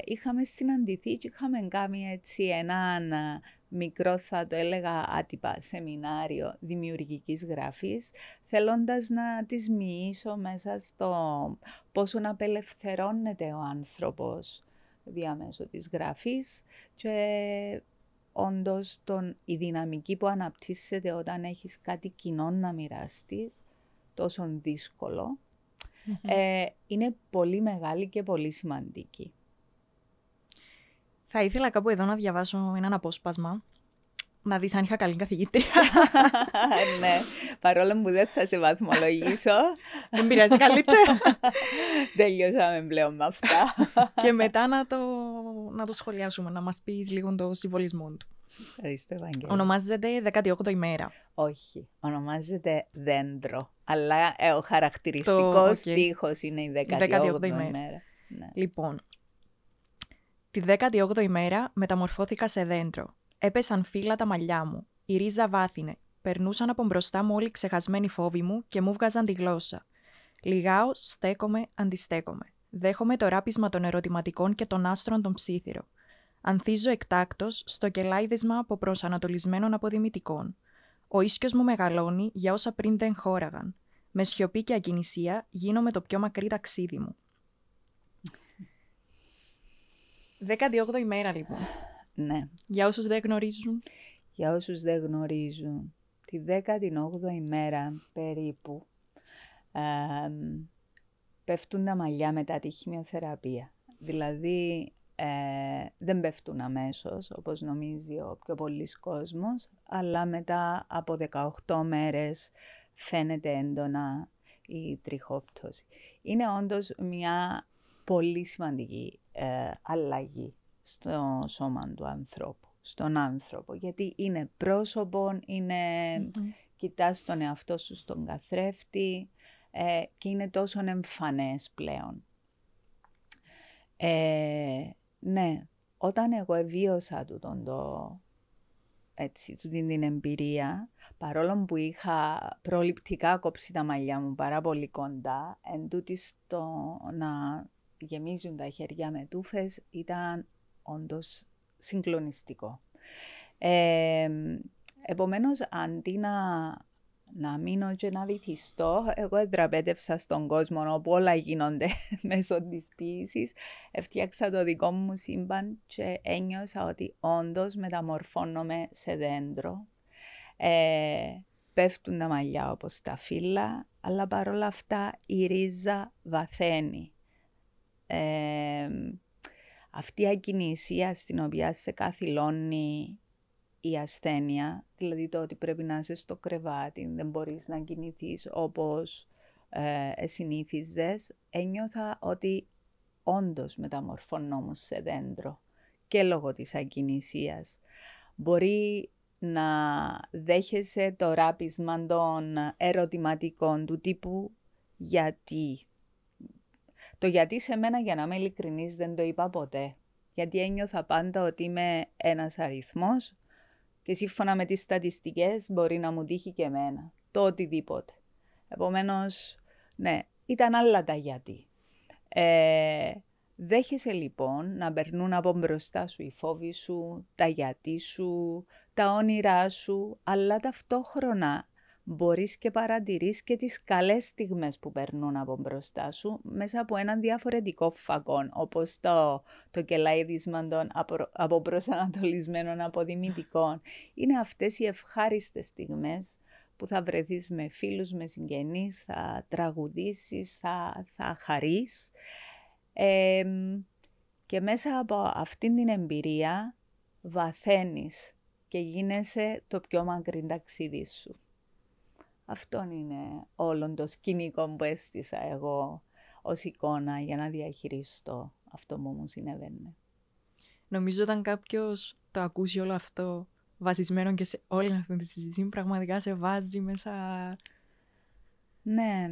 είχαμε συναντηθεί και είχαμε κάνει έτσι έναν μικρό, θα το έλεγα άτυπα, σεμινάριο δημιουργικής γραφής, θέλοντας να τις μοιήσω μέσα στο πόσο να απελευθερώνεται ο άνθρωπος διαμέσου της γραφής και όντως η δυναμική που αναπτύσσεται όταν έχεις κάτι κοινό να μοιραστείς, τόσο δύσκολο, είναι πολύ μεγάλη και πολύ σημαντική. Θα ήθελα κάπου εδώ να διαβάσω έναν απόσπασμα, να δεις αν είχα καλή καθηγήτρια. Ναι, παρόλο που δεν θα σε βαθμολογήσω. Δεν πειράζει, καλύτερα. Τελειώσαμε πλέον με αυτά. Και μετά να το σχολιάσουμε, να μας πεις λίγο το συμβολισμό του. Ευχαριστώ, Ευαγγέλη. Ονομάζεται 18η ημέρα. Όχι, ονομάζεται δέντρο. Αλλά ο χαρακτηριστικός στίχος είναι η 18η ημέρα. Ναι. Λοιπόν, τη 18η ημέρα μεταμορφώθηκα σε δέντρο. Έπεσαν φύλλα τα μαλλιά μου. Η ρίζα βάθινε. Περνούσαν από μπροστά μου όλοι οι ξεχασμένοι φόβοι μου και μου βγάζαν τη γλώσσα. Λιγάω, στέκομαι, αντιστέκομαι. Δέχομαι το ράπισμα των ερωτηματικών και των άστρων των ψήθυρο. Ανθίζω εκτάκτος στο κελάιδισμα από προσανατολισμένων αποδημητικών. Ο ίσκιος μου μεγαλώνει για όσα πριν δεν χώραγαν. Με σιωπή και ακινησία γίνομαι το πιο μακρύ ταξίδι μου. 18η μέρα λοιπόν. Ναι. Για όσους δεν γνωρίζουν. Για όσους δεν γνωρίζουν, τη 18η μέρα περίπου πέφτουν τα μαλλιά μετά τη χημειοθεραπεία. Δηλαδή δεν πέφτουν αμέσως, όπως νομίζει ο πιο πολλής κόσμος, αλλά μετά από 18 μέρες φαίνεται έντονα η τριχόπτωση. Είναι όντως μια πολύ σημαντική αλλαγή στο σώμα του ανθρώπου, στον άνθρωπο, γιατί είναι πρόσωπο, κοιτάς τον εαυτό σου στον καθρέφτη και είναι τόσο εμφανές πλέον. Ναι, όταν εγώ εβίωσα την εμπειρία, παρόλο που είχα προληπτικά κόψει τα μαλλιά μου πάρα πολύ κοντά, εν τούτης το να γεμίζουν τα χέρια με τούφες ήταν όντως συγκλονιστικό. Επομένως, αντί να μείνω και να βυθιστώ, εγώ εδραπέτευσα στον κόσμο όπου όλα γίνονται μέσω της ποίησης. Έφτιαξα το δικό μου σύμπαν και ένιωσα ότι όντως μεταμορφώνομαι σε δέντρο. Πέφτουν τα μαλλιά όπως τα φύλλα, αλλά παρόλα αυτά η ρίζα βαθαίνει. Αυτή η ακινησία στην οποία σε καθυλώνει η ασθένεια, δηλαδή το ότι πρέπει να είσαι στο κρεβάτι, δεν μπορείς να κινηθείς όπως συνήθιζες, ένιωθα ότι όντως μεταμορφωνόμουν σε δέντρο και λόγω της ακινησίας. Μπορεί να δέχεσαι το ράπισμα των ερωτηματικών του τύπου γιατί. Το γιατί σε μένα, για να είμαι ειλικρινής, δεν το είπα ποτέ. Γιατί ένιωθα πάντα ότι είμαι ένας αριθμός και σύμφωνα με τις στατιστικές μπορεί να μου τύχει και εμένα. Το οτιδήποτε. Επομένως, ναι, ήταν άλλα τα γιατί. Δέχεσαι λοιπόν να περνούν από μπροστά σου οι φόβοι σου, τα γιατί σου, τα όνειρά σου, αλλά ταυτόχρονα μπορείς και παρατηρείς και τις καλές στιγμές που περνούν από μπροστά σου μέσα από έναν διαφορετικό φακόν, όπως το κελάιδισμα των αποπροσανατολισμένων αποδημητικών. Είναι αυτές οι ευχάριστες στιγμές που θα βρεθείς με φίλους, με συγγενείς, θα τραγουδήσεις, θα χαρείς. Και μέσα από αυτήν την εμπειρία βαθαίνεις και γίνεσαι το πιο μακρύ ταξίδι σου. Αυτόν είναι όλο το σκηνικό που έστησα εγώ ως εικόνα για να διαχειριστώ αυτό που μου συνέβαινε. Νομίζω όταν κάποιος το ακούσει όλο αυτό βασισμένο και σε όλη αυτή τη συζήτηση, πραγματικά σε βάζει μέσα. Ναι,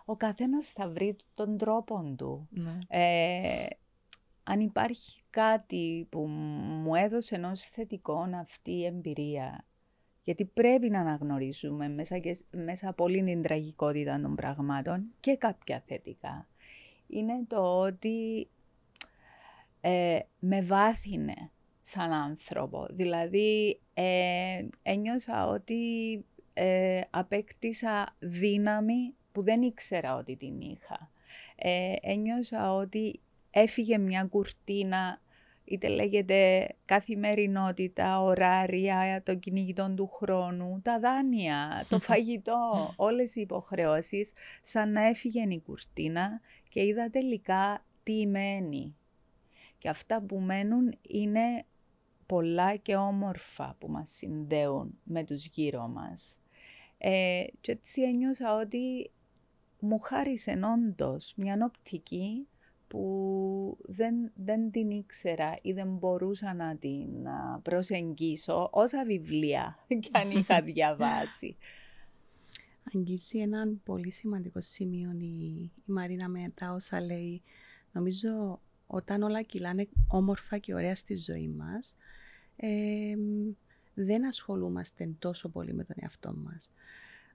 ο καθένας θα βρει τον τρόπο του. Ναι. Αν υπάρχει κάτι που μου έδωσε ενός θετικό αυτή η εμπειρία, γιατί πρέπει να αναγνωρίσουμε μέσα από όλη την τραγικότητα των πραγμάτων και κάποια θετικά, είναι το ότι με βάθυνε σαν άνθρωπο. Δηλαδή ένιωσα ότι απέκτησα δύναμη που δεν ήξερα ότι την είχα. Ένιωσα ότι έφυγε μια κουρτίνα, είτε λέγεται καθημερινότητα, ωράρια, το κυνηγητό του χρόνου, τα δάνεια, το φαγητό, όλες οι υποχρεώσεις, σαν να έφυγε η κουρτίνα και είδα τελικά τι μένει. Και αυτά που μένουν είναι πολλά και όμορφα που μας συνδέουν με τους γύρω μας. Και έτσι ένιωσα ότι μου χάρισε όντως μια οπτική που δεν την ήξερα ή δεν μπορούσα να την προσεγγίσω όσα βιβλία κι αν είχα διαβάσει. Αγγίζει έναν πολύ σημαντικό σημείο η Μαρίνα με τα όσα λέει. Νομίζω όταν όλα κυλάνε όμορφα και ωραία στη ζωή μας, δεν ασχολούμαστε τόσο πολύ με τον εαυτό μας.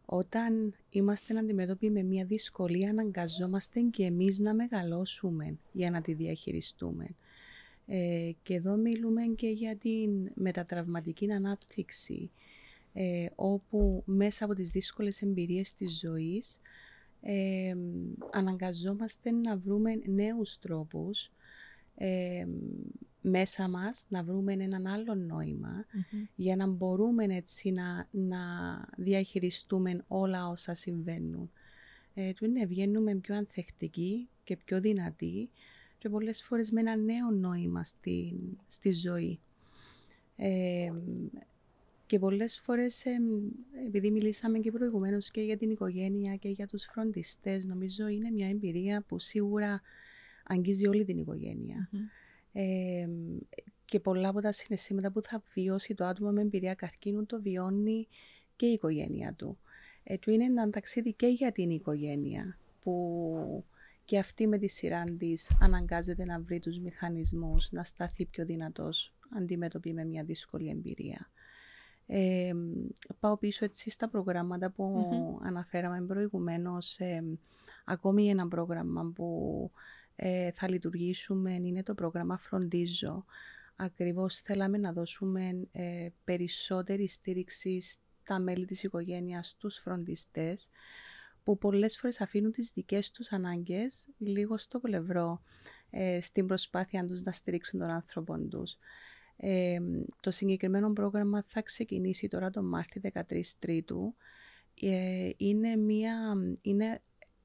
Όταν είμαστε αντιμέτωποι με μια δυσκολία, αναγκαζόμαστε και εμείς να μεγαλώσουμε για να τη διαχειριστούμε. Και εδώ μιλούμε και για την μετατραυματική ανάπτυξη, όπου μέσα από τις δύσκολες εμπειρίες της ζωής αναγκαζόμαστε να βρούμε νέους τρόπους μέσα μας να βρούμε έναν άλλο νόημα για να μπορούμε έτσι να διαχειριστούμε όλα όσα συμβαίνουν. Βγαίνουμε πιο ανθεκτικοί και πιο δυνατοί και πολλές φορές με ένα νέο νόημα στη ζωή. Και πολλές φορές, επειδή μιλήσαμε και προηγουμένως και για την οικογένεια και για τους φροντιστές, νομίζω είναι μια εμπειρία που σίγουρα αγγίζει όλη την οικογένεια. Και πολλά από τα συναισθήματα που θα βιώσει το άτομο με εμπειρία καρκίνου το βιώνει και η οικογένεια του. Του είναι ένα ταξίδι και για την οικογένεια που και αυτή με τη σειρά της αναγκάζεται να βρει τους μηχανισμούς, να σταθεί πιο δυνατός αντιμέτωπη με μια δύσκολη εμπειρία. Πάω πίσω έτσι στα προγράμματα που αναφέραμε προηγουμένως. Ακόμη ένα πρόγραμμα που θα λειτουργήσουμε είναι το πρόγραμμα Φροντίζω. Ακριβώς θέλαμε να δώσουμε περισσότερη στήριξη στα μέλη της οικογένειας, στους φροντιστές, που πολλές φορές αφήνουν τις δικές τους ανάγκες λίγο στο πλευρό στην προσπάθεια τους να στηρίξουν τον άνθρωπο τους. Το συγκεκριμένο πρόγραμμα θα ξεκινήσει τώρα τον Μάρτιο 13 Τρίτου. Είναι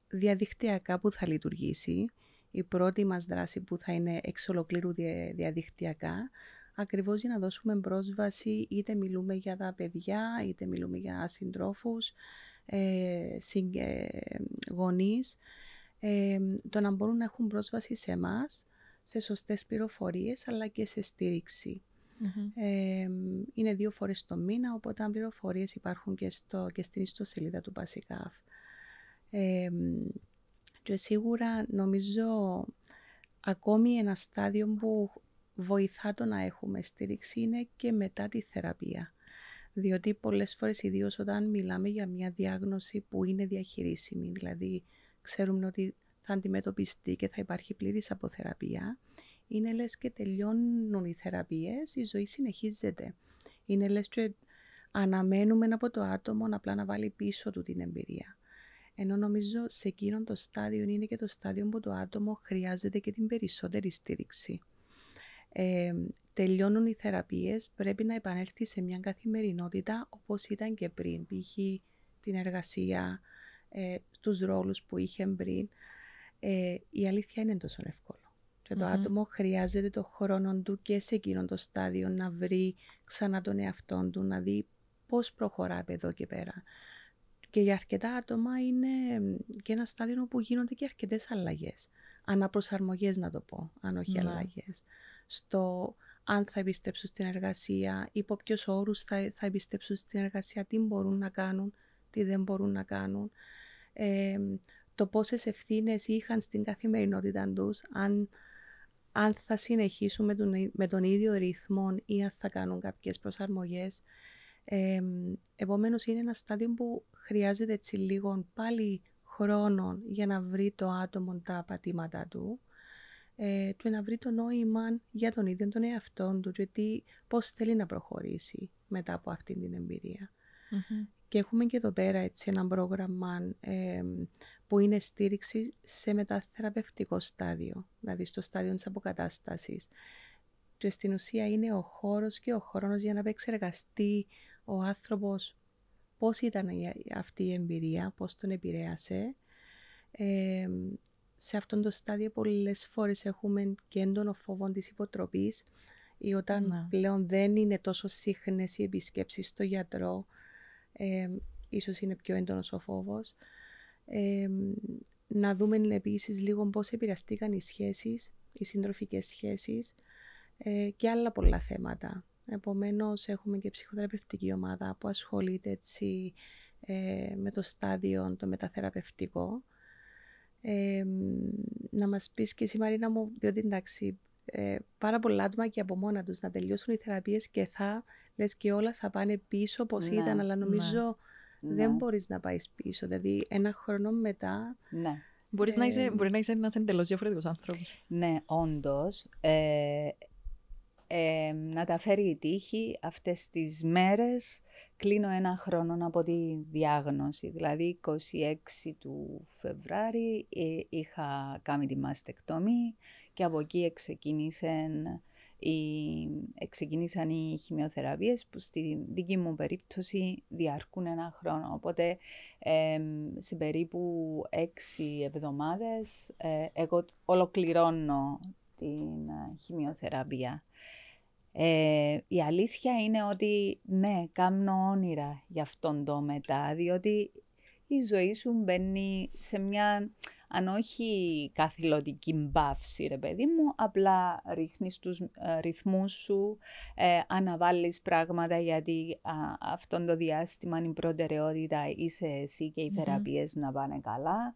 διαδικτυακά που θα λειτουργήσει. Η πρώτη μας δράση που θα είναι εξ ολοκλήρου διαδικτυακά, ακριβώς για να δώσουμε πρόσβαση, είτε μιλούμε για τα παιδιά, είτε μιλούμε για συντρόφους, γονείς, το να μπορούν να έχουν πρόσβαση σε εμάς, σε σωστές πληροφορίες, αλλά και σε στήριξη. Είναι 2 φορές το μήνα, οπότε αν πληροφορίες υπάρχουν και στην ιστοσελίδα του Πασικάφ. Και σίγουρα νομίζω ακόμη ένα στάδιο που βοηθά το να έχουμε στήριξη είναι και μετά τη θεραπεία. Διότι πολλές φορές, ιδίως όταν μιλάμε για μια διάγνωση που είναι διαχειρίσιμη, δηλαδή ξέρουμε ότι θα αντιμετωπιστεί και θα υπάρχει πλήρης αποθεραπεία, είναι λες και τελειώνουν οι θεραπείες, η ζωή συνεχίζεται. Είναι λες και αναμένουμε από το άτομο απλά να βάλει πίσω του την εμπειρία. Ενώ νομίζω σε εκείνον το στάδιο είναι και το στάδιο που το άτομο χρειάζεται και την περισσότερη στήριξη. Τελειώνουν οι θεραπείες, πρέπει να επανέλθει σε μια καθημερινότητα όπως ήταν και πριν, π.χ. την εργασία, τους ρόλους που είχε πριν. Η αλήθεια είναι τόσο εύκολο. Και το άτομο χρειάζεται το χρόνο του και σε εκείνον το στάδιο να βρει ξανά τον εαυτό του, να δει πώς προχωρά από εδώ και πέρα. Και για αρκετά άτομα είναι και ένα στάδιο όπου γίνονται και αρκετές αλλαγές. Αναπροσαρμογές να το πω, αν όχι αλλαγές. Στο αν θα επιστρέψουν στην εργασία, υπό ποιους όρους θα επιστρέψουν στην εργασία, τι μπορούν να κάνουν, τι δεν μπορούν να κάνουν. Το πόσες ευθύνες είχαν στην καθημερινότητα τους, αν θα συνεχίσουν με τον ίδιο ρυθμό ή αν θα κάνουν κάποιες προσαρμογές. Επομένως είναι ένα στάδιο που χρειάζεται έτσι λίγο πάλι χρόνο για να βρει το άτομο τα πατήματα του και να βρει το νόημα για τον ίδιο τον εαυτό του και πώς θέλει να προχωρήσει μετά από αυτή την εμπειρία. Και έχουμε και εδώ πέρα έτσι ένα πρόγραμμα που είναι στήριξη σε μεταθεραπευτικό στάδιο, δηλαδή στο στάδιο της αποκατάστασης. Και στην ουσία είναι ο χώρος και ο χρόνος για να επεξεργαστεί ο άνθρωπος πώς ήταν αυτή η εμπειρία, πώς τον επηρέασε. Σε αυτόν το στάδιο πολλές φορές έχουμε και έντονο φόβο της υποτροπής ή όταν πλέον δεν είναι τόσο συχνές οι επισκέψεις στο γιατρό, ίσως είναι πιο έντονος ο φόβος. Να δούμε επίσης λίγο πώς επηρεαστήκαν οι σχέσεις, οι συντροφικές σχέσεις και άλλα πολλά θέματα. Επομένως έχουμε και ψυχοθεραπευτική ομάδα που ασχολείται έτσι, με το στάδιο το μεταθεραπευτικό. Να μας πεις και εσύ Μαρίνα μου, διότι εντάξει, πάρα πολλά άτομα και από μόνα τους να τελειώσουν οι θεραπείες και λες και όλα θα πάνε πίσω όπως ήταν, αλλά νομίζω δεν μπορείς να πάεις πίσω, δηλαδή ένα χρόνο μετά... Μπορεί να είσαι ένας εντελώς διαφορετικός άνθρωπος. Ναι, όντως. Να τα φέρει η τύχη αυτές τις μέρες κλείνω 1 χρόνο από τη διάγνωση, δηλαδή 26 του Φεβράρι είχα κάνει τη μαστεκτομή και από εκεί ξεκίνησαν οι χημειοθεραπείες που στη δική μου περίπτωση διαρκούν 1 χρόνο. Οπότε σε περίπου 6 εβδομάδες εγώ ολοκληρώνω την χημειοθεραπεία. Η αλήθεια είναι ότι ναι, κάνω όνειρα για αυτόν το μετά, διότι η ζωή σου μπαίνει σε μια, αν όχι καθηλωτική μπαύση ρε παιδί μου, απλά ρίχνεις τους ρυθμούς σου, αναβάλεις πράγματα γιατί αυτόν το διάστημα είναι η προτεραιότητα, είσαι εσύ και οι θεραπείες να πάνε καλά.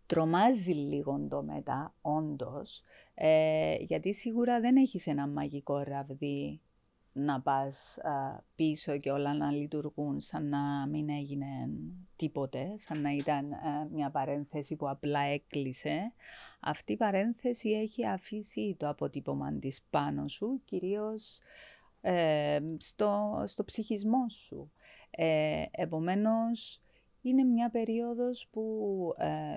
Τρομάζει λίγο το μετά, όντως, γιατί σίγουρα δεν έχεις ένα μαγικό ραβδί να πας πίσω και όλα να λειτουργούν σαν να μην έγινε τίποτε, σαν να ήταν μια παρένθεση που απλά έκλεισε. Αυτή η παρένθεση έχει αφήσει το αποτύπωμα της πάνω σου, κυρίως στο ψυχισμό σου. Επομένως, είναι μια περίοδος που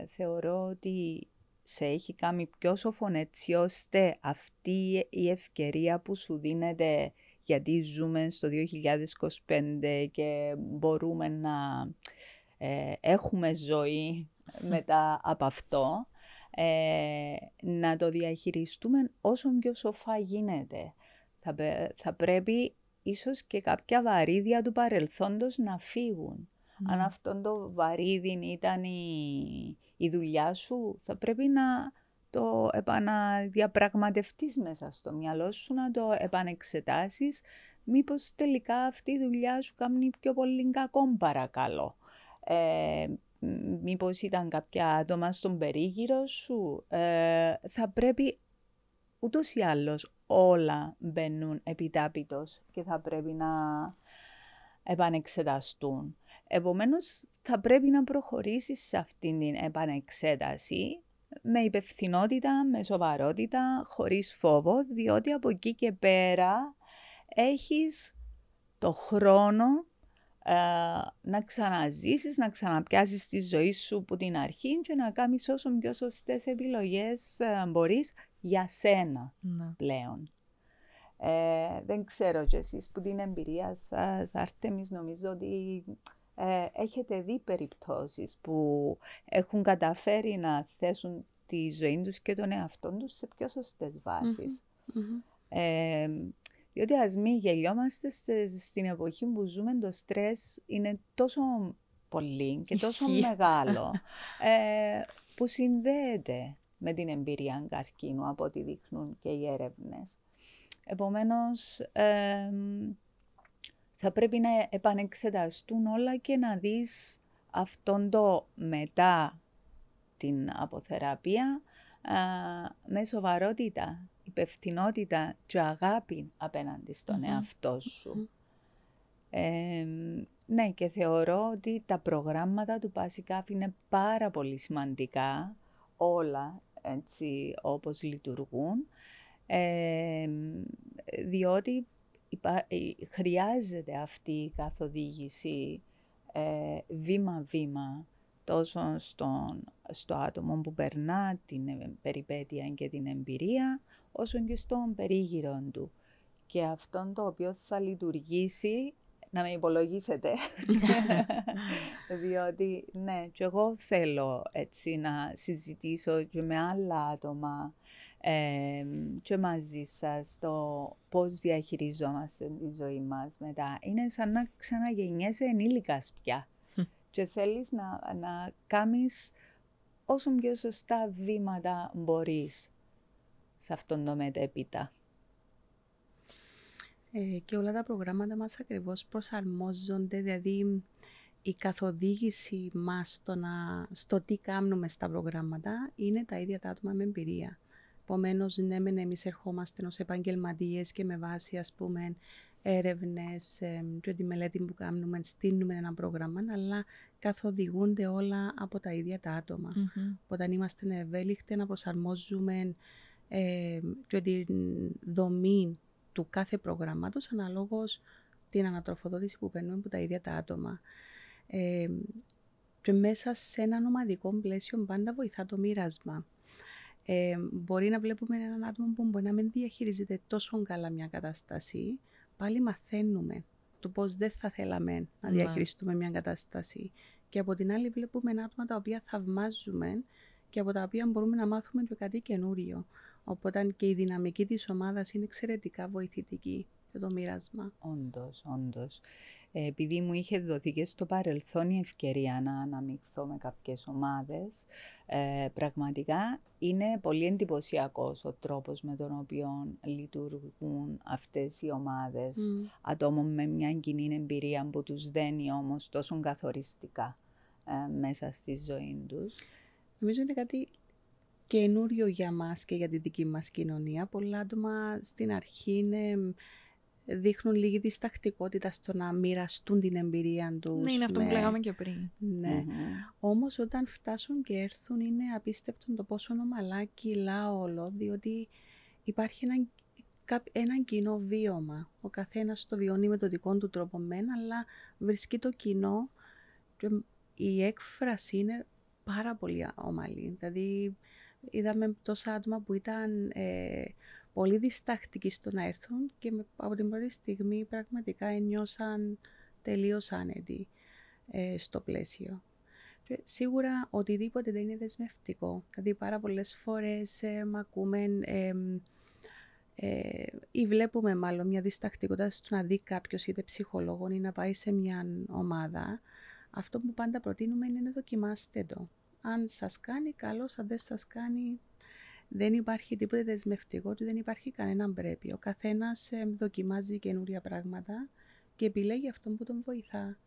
θεωρώ ότι σε έχει κάνει πιο σοφόν, έτσι ώστε αυτή η ευκαιρία που σου δίνεται, γιατί ζούμε στο 2025 και μπορούμε να έχουμε ζωή μετά από αυτό, να το διαχειριστούμε όσο πιο σοφά γίνεται. Θα πρέπει ίσως και κάποια βαρύδια του παρελθόντος να φύγουν. Αν αυτό το βαρύδι ήταν η δουλειά σου, θα πρέπει να το επαναδιαπραγματευτείς μέσα στο μυαλό σου, να το επανεξετάσεις. Μήπως τελικά αυτή η δουλειά σου κάνει πιο πολύ κακό, παρακαλώ. Μήπως ήταν κάποια άτομα στον περίγυρο σου. Θα πρέπει ούτως ή άλλως όλα μπαίνουν επιτάπητος και θα πρέπει να επανεξεταστούν. Επομένως, θα πρέπει να προχωρήσεις σε αυτήν την επανεξέταση με υπευθυνότητα, με σοβαρότητα, χωρίς φόβο, διότι από εκεί και πέρα έχεις το χρόνο να ξαναζήσεις, να ξαναπιάσεις τη ζωή σου από την αρχή και να κάνεις όσο πιο σωστές επιλογές μπορείς για σένα πλέον. Δεν ξέρω κι εσείς που την εμπειρία σας, Άρτεμις, νομίζω ότι έχετε δει περιπτώσεις που έχουν καταφέρει να θέσουν τη ζωή τους και τον εαυτό τους σε πιο σωστές βάσεις. Διότι ας μην γελιόμαστε, στην εποχή που ζούμε το στρες είναι τόσο πολύ και τόσο μεγάλο που συνδέεται με την εμπειρία καρκίνου από ό,τι δείχνουν και οι έρευνες. Επομένως, θα πρέπει να επανεξεταστούν όλα και να δεις αυτόν το μετά την αποθεραπεία με σοβαρότητα, υπευθυνότητα και αγάπη απέναντι στον εαυτό σου. Ναι, και θεωρώ ότι τα προγράμματα του PASICAF είναι πάρα πολύ σημαντικά, όλα έτσι όπως λειτουργούν, διότι χρειάζεται αυτή η καθοδήγηση βήμα-βήμα τόσο στο άτομο που περνά την περιπέτεια και την εμπειρία, όσο και στον περίγυρο του. Και αυτό το οποίο θα λειτουργήσει, να με υπολογίσετε, διότι ναι, και εγώ θέλω έτσι να συζητήσω και με άλλα άτομα και μαζί σας το πώς διαχειριζόμαστε τη ζωή μας μετά. Είναι σαν να ξαναγεννιέσαι ενήλικας πια και θέλεις να κάνεις όσο πιο σωστά βήματα μπορείς σε αυτόν το μετέπειτα. Και όλα τα προγράμματα μας ακριβώς προσαρμόζονται, δηλαδή η καθοδήγηση μας στο τι κάνουμε στα προγράμματα είναι τα ίδια τα άτομα με εμπειρία. Επομένως, ναι, εμείς ερχόμαστε ως επαγγελματίες και με βάση, ας πούμε, έρευνες και τη μελέτη που κάνουμε, στείλουμε ένα πρόγραμμα, αλλά καθοδηγούνται όλα από τα ίδια τα άτομα. Όταν είμαστε ευέλικτοι να προσαρμόζουμε και τη δομή του κάθε προγράμματος αναλόγως την ανατροφοδότηση που παίρνουμε από τα ίδια τα άτομα. Και μέσα σε έναν ομαδικό πλαίσιο πάντα βοηθά το μοίρασμα. Μπορεί να βλέπουμε έναν άτομο που μπορεί να μην διαχειρίζεται τόσο καλά μια κατάσταση, πάλι μαθαίνουμε το πώς δεν θα θέλαμε να διαχειριστούμε μια κατάσταση. Και από την άλλη βλέπουμε άτομα τα οποία θαυμάζουμε και από τα οποία μπορούμε να μάθουμε και κάτι καινούριο. Οπότε και η δυναμική της ομάδας είναι εξαιρετικά βοηθητική για το μοίρασμα. Όντως. Επειδή μου είχε δοθεί και στο παρελθόν η ευκαιρία να αναμειχθώ με κάποιες ομάδες, πραγματικά είναι πολύ εντυπωσιακός ο τρόπος με τον οποίο λειτουργούν αυτές οι ομάδες ατόμων με μια κοινή εμπειρία που τους δένει όμως τόσο καθοριστικά μέσα στη ζωή τους. Νομίζω είναι κάτι καινούριο για μας και για τη δική μας κοινωνία. Πολλά άτομα στην αρχή δείχνουν λίγη διστακτικότητα στο να μοιραστούν την εμπειρία τους. Ναι, είναι αυτό που λέγαμε και πριν. Ναι. Όμως όταν φτάσουν και έρθουν είναι απίστευτο το πόσο ομαλά κυλά όλο, διότι υπάρχει ένα κοινό βίωμα. Ο καθένας το βιώνει με τον δικό του τρόπο αλλά βρίσκει το κοινό και η έκφραση είναι πάρα πολύ ομαλή. Δηλαδή είδαμε τόσα άτομα που ήταν πολύ διστακτικοί στο να έρθουν και από την πρώτη στιγμή πραγματικά ένιωσαν τελείως άνετοι στο πλαίσιο. Και σίγουρα οτιδήποτε δεν είναι δεσμευτικό. Δηλαδή πάρα πολλές φορές ακούμε ή βλέπουμε μάλλον μια διστακτικότητα στο να δει κάποιος είτε ψυχολόγο ή να πάει σε μια ομάδα. Αυτό που πάντα προτείνουμε είναι να δοκιμάστε το. Αν σας κάνει, καλώς, αν δεν σας κάνει, δεν υπάρχει τίποτε δεσμευτικό και δεν υπάρχει κανένα πρέπει. Ο καθένας δοκιμάζει καινούρια πράγματα και επιλέγει αυτόν που τον βοηθά.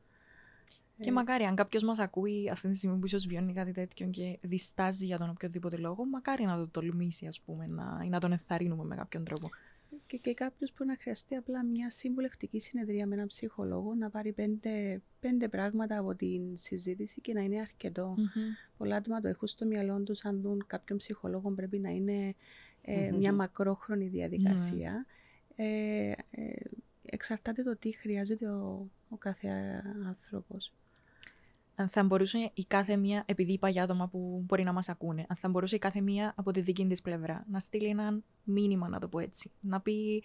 Και μακάρι, αν κάποιος μας ακούει αυτή τη στιγμή που ίσως βιώνει κάτι τέτοιο και διστάζει για τον οποιοδήποτε λόγο, μακάρι να το τολμήσει, ας πούμε, ή να τον ενθαρρύνουμε με κάποιον τρόπο. Και κάποιος που να χρειαστεί απλά μια συμβουλευτική συνεδρία με έναν ψυχολόγο, να πάρει πέντε πράγματα από την συζήτηση και να είναι αρκετό. Πολλά άτομα το έχουν στο μυαλό τους, αν δουν κάποιον ψυχολόγο πρέπει να είναι μια μακρόχρονη διαδικασία. Εξαρτάται το τι χρειάζεται ο κάθε άνθρωπος. Αν θα μπορούσε η κάθε μία, επειδή είπα για άτομα που μπορεί να μας ακούνε, αν θα μπορούσε η κάθε μία από τη δική της πλευρά να στείλει ένα μήνυμα, να το πω έτσι, να πει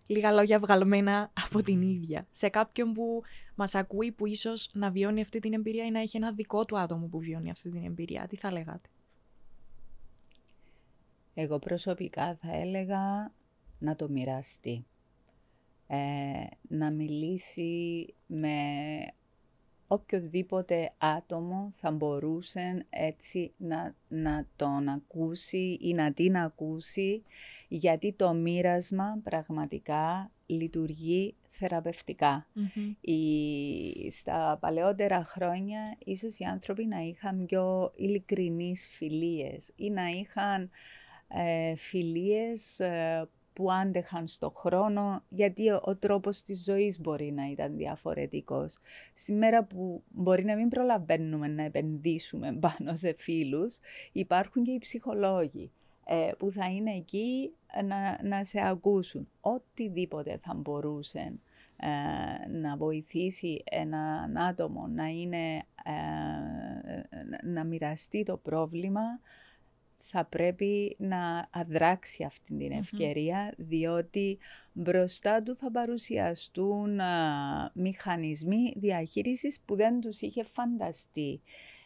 λίγα λόγια βγαλμένα από την ίδια, σε κάποιον που μας ακούει, που ίσως να βιώνει αυτή την εμπειρία ή να έχει ένα δικό του άτομο που βιώνει αυτή την εμπειρία, τι θα λέγατε? Εγώ προσωπικά θα έλεγα να το μοιραστεί. Να μιλήσει με οποιοδήποτε άτομο θα μπορούσε έτσι να τον ακούσει ή να την ακούσει, γιατί το μοίρασμα πραγματικά λειτουργεί θεραπευτικά. Στα παλαιότερα χρόνια ίσως οι άνθρωποι να είχαν πιο ειλικρινείς φιλίες ή να είχαν φιλίες που άντεχαν στο χρόνο, γιατί ο τρόπος της ζωής μπορεί να ήταν διαφορετικός. Σήμερα που μπορεί να μην προλαβαίνουμε να επενδύσουμε πάνω σε φίλους, υπάρχουν και οι ψυχολόγοι που θα είναι εκεί να σε ακούσουν. Οτιδήποτε θα μπορούσε να βοηθήσει έναν άτομο να μοιραστεί το πρόβλημα, θα πρέπει να αδράξει αυτή την ευκαιρία, διότι μπροστά του θα παρουσιαστούν μηχανισμοί διαχείρισης που δεν τους είχε φανταστεί.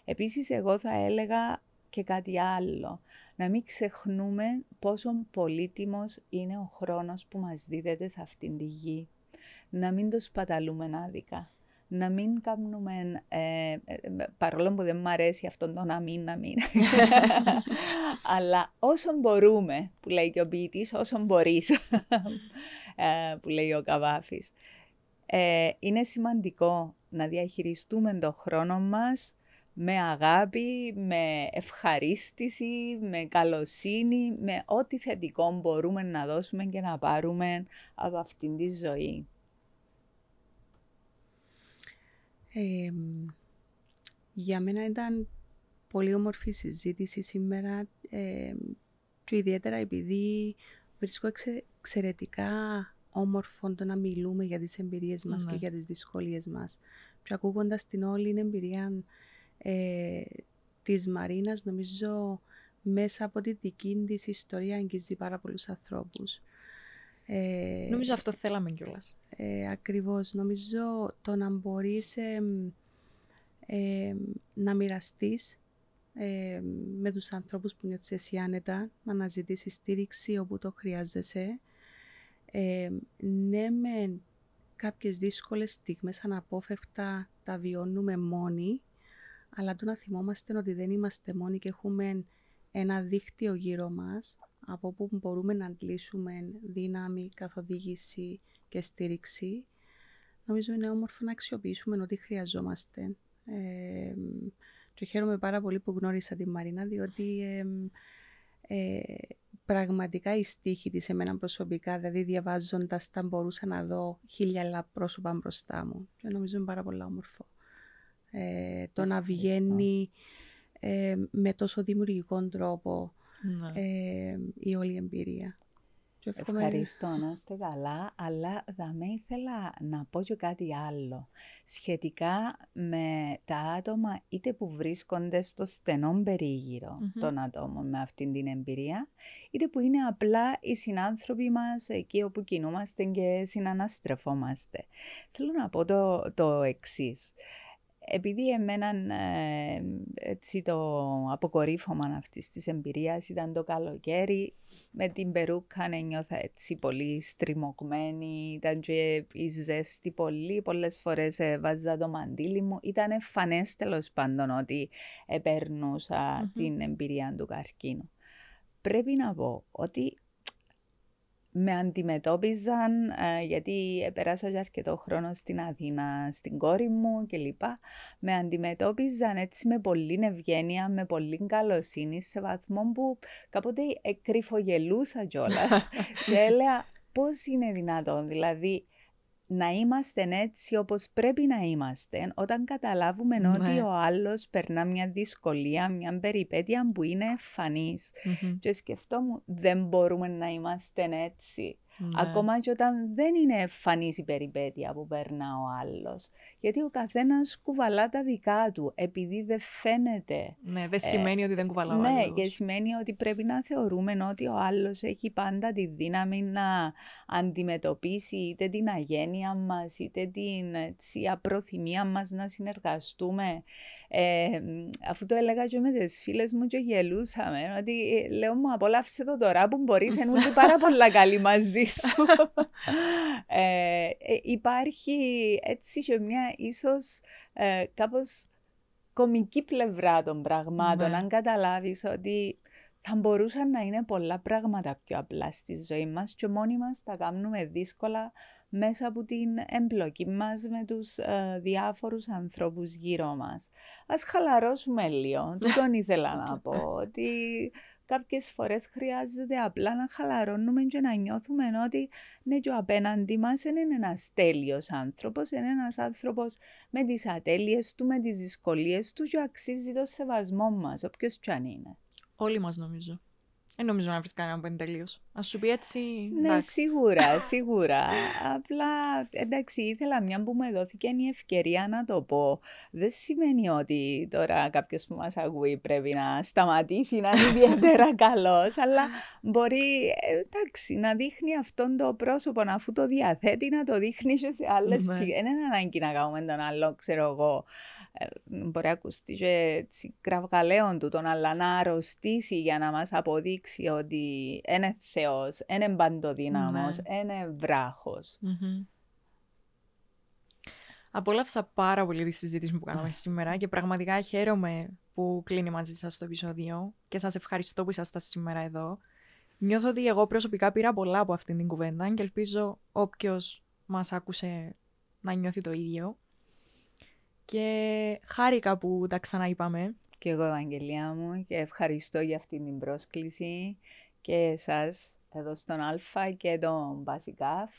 Επίσης, εγώ θα έλεγα και κάτι άλλο. Να μην ξεχνούμε πόσο πολύτιμος είναι ο χρόνος που μας δίδεται σε αυτήν τη γη. Να μην το σπαταλούμε άδικα. Να μην κάνουμε, παρόλο που δεν μου αρέσει αυτό το να μην, αλλά όσο μπορούμε, που λέει και ο ποιητής, όσο μπορείς, που λέει ο Καβάφης. Είναι σημαντικό να διαχειριστούμε το χρόνο μας με αγάπη, με ευχαρίστηση, με καλοσύνη, με ό,τι θετικό μπορούμε να δώσουμε και να πάρουμε από αυτήν τη ζωή. Για μένα ήταν πολύ όμορφη συζήτηση σήμερα και ιδιαίτερα επειδή βρίσκω εξαιρετικά όμορφο το να μιλούμε για τις εμπειρίες μας και για τις δυσκολίες μας. Και ακούγοντας την όλη εμπειρία της Μαρίνας, νομίζω μέσα από τη δική της ιστορία αγγίζει πάρα πολλούς ανθρώπους. Νομίζω αυτό θέλαμε κιόλας. Ακριβώς. Νομίζω το να μπορείς να μοιραστείς με τους ανθρώπους που νιώθεις εσύ άνετα, να αναζητήσεις στήριξη όπου το χρειάζεσαι. Ναι, με κάποιες δύσκολες στιγμές αναπόφευκτα τα βιώνουμε μόνοι, αλλά το να θυμόμαστε ότι δεν είμαστε μόνοι και έχουμε ένα δίκτυο γύρω μας από όπου μπορούμε να αντλήσουμε δύναμη, καθοδήγηση και στήριξη. Νομίζω είναι όμορφο να αξιοποιήσουμε ό,τι χρειαζόμαστε. Και χαίρομαι πάρα πολύ που γνώρισα τη Μαρίνα, διότι πραγματικά η στίχη της εμένα προσωπικά, δηλαδή διαβάζοντας τα μπορούσα να δω 1000 πρόσωπα μπροστά μου. Και νομίζω είναι πάρα πολύ όμορφο. Το να βγαίνει με τόσο δημιουργικό τρόπο η όλη εμπειρία. Ευχαριστώ, να είστε καλά, αλλά θα με ήθελα να πω και κάτι άλλο σχετικά με τα άτομα είτε που βρίσκονται στο στενό περίγυρο των ατόμων με αυτήν την εμπειρία, είτε που είναι απλά οι συνάνθρωποι μας εκεί όπου κινούμαστε και συναναστρεφόμαστε. Θέλω να πω το εξής. Επειδή εμέναν έτσι το αποκορύφωμα αυτής της εμπειρίας ήταν το καλοκαίρι, με την περούκα νιώθα έτσι πολύ στριμωγμένη, ήταν και η ζέστη πολύ, πολλές φορές βάζα το μαντίλι μου, ήταν εμφανές τέλος πάντων ότι επέρνουσα την εμπειρία του καρκίνου. Πρέπει να πω ότι με αντιμετώπιζαν, γιατί πέρασα και αρκετό χρόνο στην Αθήνα, στην κόρη μου κλπ. Με αντιμετώπιζαν έτσι με πολλή ευγένεια, με πολύ καλοσύνη, σε βαθμό που κάποτε κρυφογελούσα κιόλας. Και έλεγα πώς είναι δυνατόν, δηλαδή, να είμαστε έτσι όπως πρέπει να είμαστε όταν καταλάβουμε ότι ο άλλος περνά μια δυσκολία, μια περιπέτεια που είναι εμφανής. Και σκεφτόμουν, δεν μπορούμε να είμαστε έτσι. Ακόμα και όταν δεν είναι εμφανής η περιπέτεια που περνά ο άλλος. Γιατί ο καθένας κουβαλά τα δικά του, επειδή δεν φαίνεται. Ναι, δεν σημαίνει ότι δεν κουβαλά ο άλλος. Ναι, και σημαίνει ότι πρέπει να θεωρούμε ότι ο άλλος έχει πάντα τη δύναμη να αντιμετωπίσει είτε την αγένεια μας, είτε την απροθυμία μας να συνεργαστούμε. Αφού το έλεγα και με τις φίλες μου και γελούσαμε, ότι λέω μου απόλαυσε το τώρα που μπορείς, είναι πάρα πολλά καλή μαζί σου. Υπάρχει έτσι και μια ίσως κάπως κομική πλευρά των πραγμάτων, αν καταλάβεις ότι θα μπορούσαν να είναι πολλά πράγματα πιο απλά στη ζωή μας και μόνοι μας τα κάνουμε δύσκολα μέσα από την εμπλοκή μας με τους διάφορους ανθρώπους γύρω μας. Ας χαλαρώσουμε λίγο, τον ήθελα να πω, ότι κάποιες φορές χρειάζεται απλά να χαλαρώνουμε και να νιώθουμε ότι ναι, και ο απέναντι μας είναι ένας τέλειος άνθρωπος, είναι ένας άνθρωπος με τις ατέλειες του, με τις δυσκολίες του και αξίζει το σεβασμό μας, όποιος κι αν είναι. Όλοι μας νομίζω. Δεν νομίζω να βρεις κανέναν που είναι τελείως. Ας σου πει έτσι, ναι, εντάξει. Σίγουρα. Απλά, εντάξει, ήθελα μια που μου δόθηκε η ευκαιρία να το πω. Δεν σημαίνει ότι τώρα κάποιος που μας ακούει πρέπει να σταματήσει, να είναι ιδιαίτερα καλός, αλλά μπορεί, εντάξει, να δείχνει αυτόν το πρόσωπο, αφού το διαθέτει, να το δείχνει και σε άλλες πηγές. Δεν είναι ανάγκη να κάνουμε τον άλλο, ξέρω εγώ. Μπορεί να ακουστεί και κραυγαλαίων του τον, αλλά να αρρωστήσει για να μας αποδείξει ότι είναι Θεός, είναι παντοδύναμος, είναι βράχος. Απόλαυσα πάρα πολύ τη συζήτηση που κάναμε σήμερα και πραγματικά χαίρομαι που κλείνει μαζί σας το επεισόδιο και σας ευχαριστώ που ήσασταν σήμερα εδώ. Νιώθω ότι εγώ προσωπικά πήρα πολλά από αυτήν την κουβέντα και ελπίζω όποιος μας άκουσε να νιώθει το ίδιο. Και χάρηκα που τα ξαναείπαμε. Και εγώ, Ευαγγελία μου, και ευχαριστώ για αυτή την πρόσκληση και εσάς εδώ στον Αλφα και τον Πασικάφ.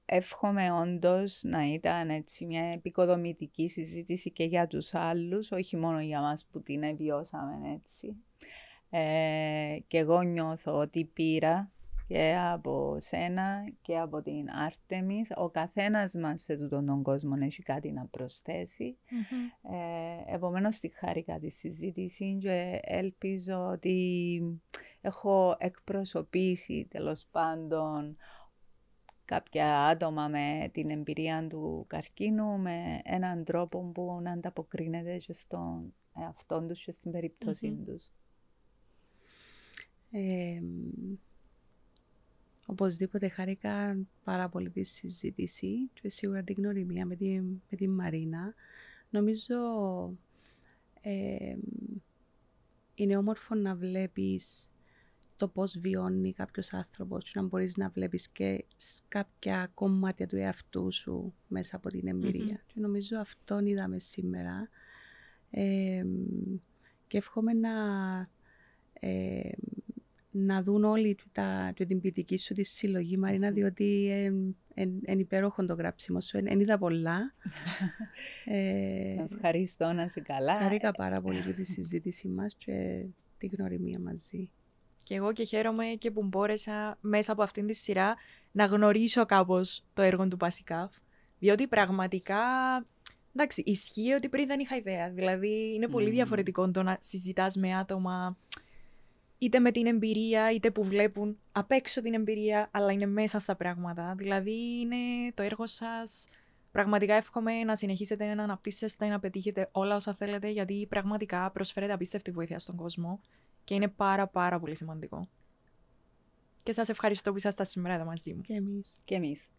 Εύχομαι όντως να ήταν έτσι μια επικοδομητική συζήτηση και για τους άλλους, όχι μόνο για μας που την βιώσαμε έτσι. Και εγώ νιώθω ότι πήρα και από σένα και από την Άρτεμις. Ο καθένας μας σε τούτον τον κόσμο έχει κάτι να προσθέσει. Επομένως, τη χάρηκα τη συζήτηση και ελπίζω ότι έχω εκπροσωπήσει τέλος πάντων κάποια άτομα με την εμπειρία του καρκίνου με έναν τρόπο που να ανταποκρίνεται και στον εαυτόν τους και στην περίπτωσή τους. Οπωσδήποτε χάρηκα πάρα πολύ τη συζήτηση και σίγουρα την γνωριμία με την Μαρίνα. Νομίζω είναι όμορφο να βλέπεις το πώς βιώνει κάποιος άνθρωπος και να μπορείς να βλέπεις και κάποια κομμάτια του εαυτού σου μέσα από την εμπειρία. Και νομίζω αυτόν είδαμε σήμερα. Και εύχομαι να δουν όλοι την ποιητική σου τη συλλογή, Μαρίνα, διότι είναι υπέροχο το γράψιμο σου, εν είδα πολλά. Ευχαριστώ, να είσαι καλά. Χαρήκα πάρα πολύ για τη συζήτηση μας και την γνωριμία μαζί. Και εγώ και χαίρομαι και που μπόρεσα μέσα από αυτήν τη σειρά να γνωρίσω κάπως το έργο του Πασικάφ, διότι πραγματικά, εντάξει, ισχύει ότι πριν δεν είχα ιδέα. Δηλαδή είναι πολύ διαφορετικό το να συζητάς με άτομα είτε με την εμπειρία, είτε που βλέπουν απ' έξω την εμπειρία, αλλά είναι μέσα στα πράγματα. Δηλαδή είναι το έργο σας. Πραγματικά εύχομαι να συνεχίσετε να αναπτύσσεστε, να πετύχετε όλα όσα θέλετε, γιατί πραγματικά προσφέρετε απίστευτη βοήθεια στον κόσμο και είναι πάρα πολύ σημαντικό. Και σας ευχαριστώ που ήσασταν σήμερα εδώ μαζί μου. Και εμείς. Και εμείς.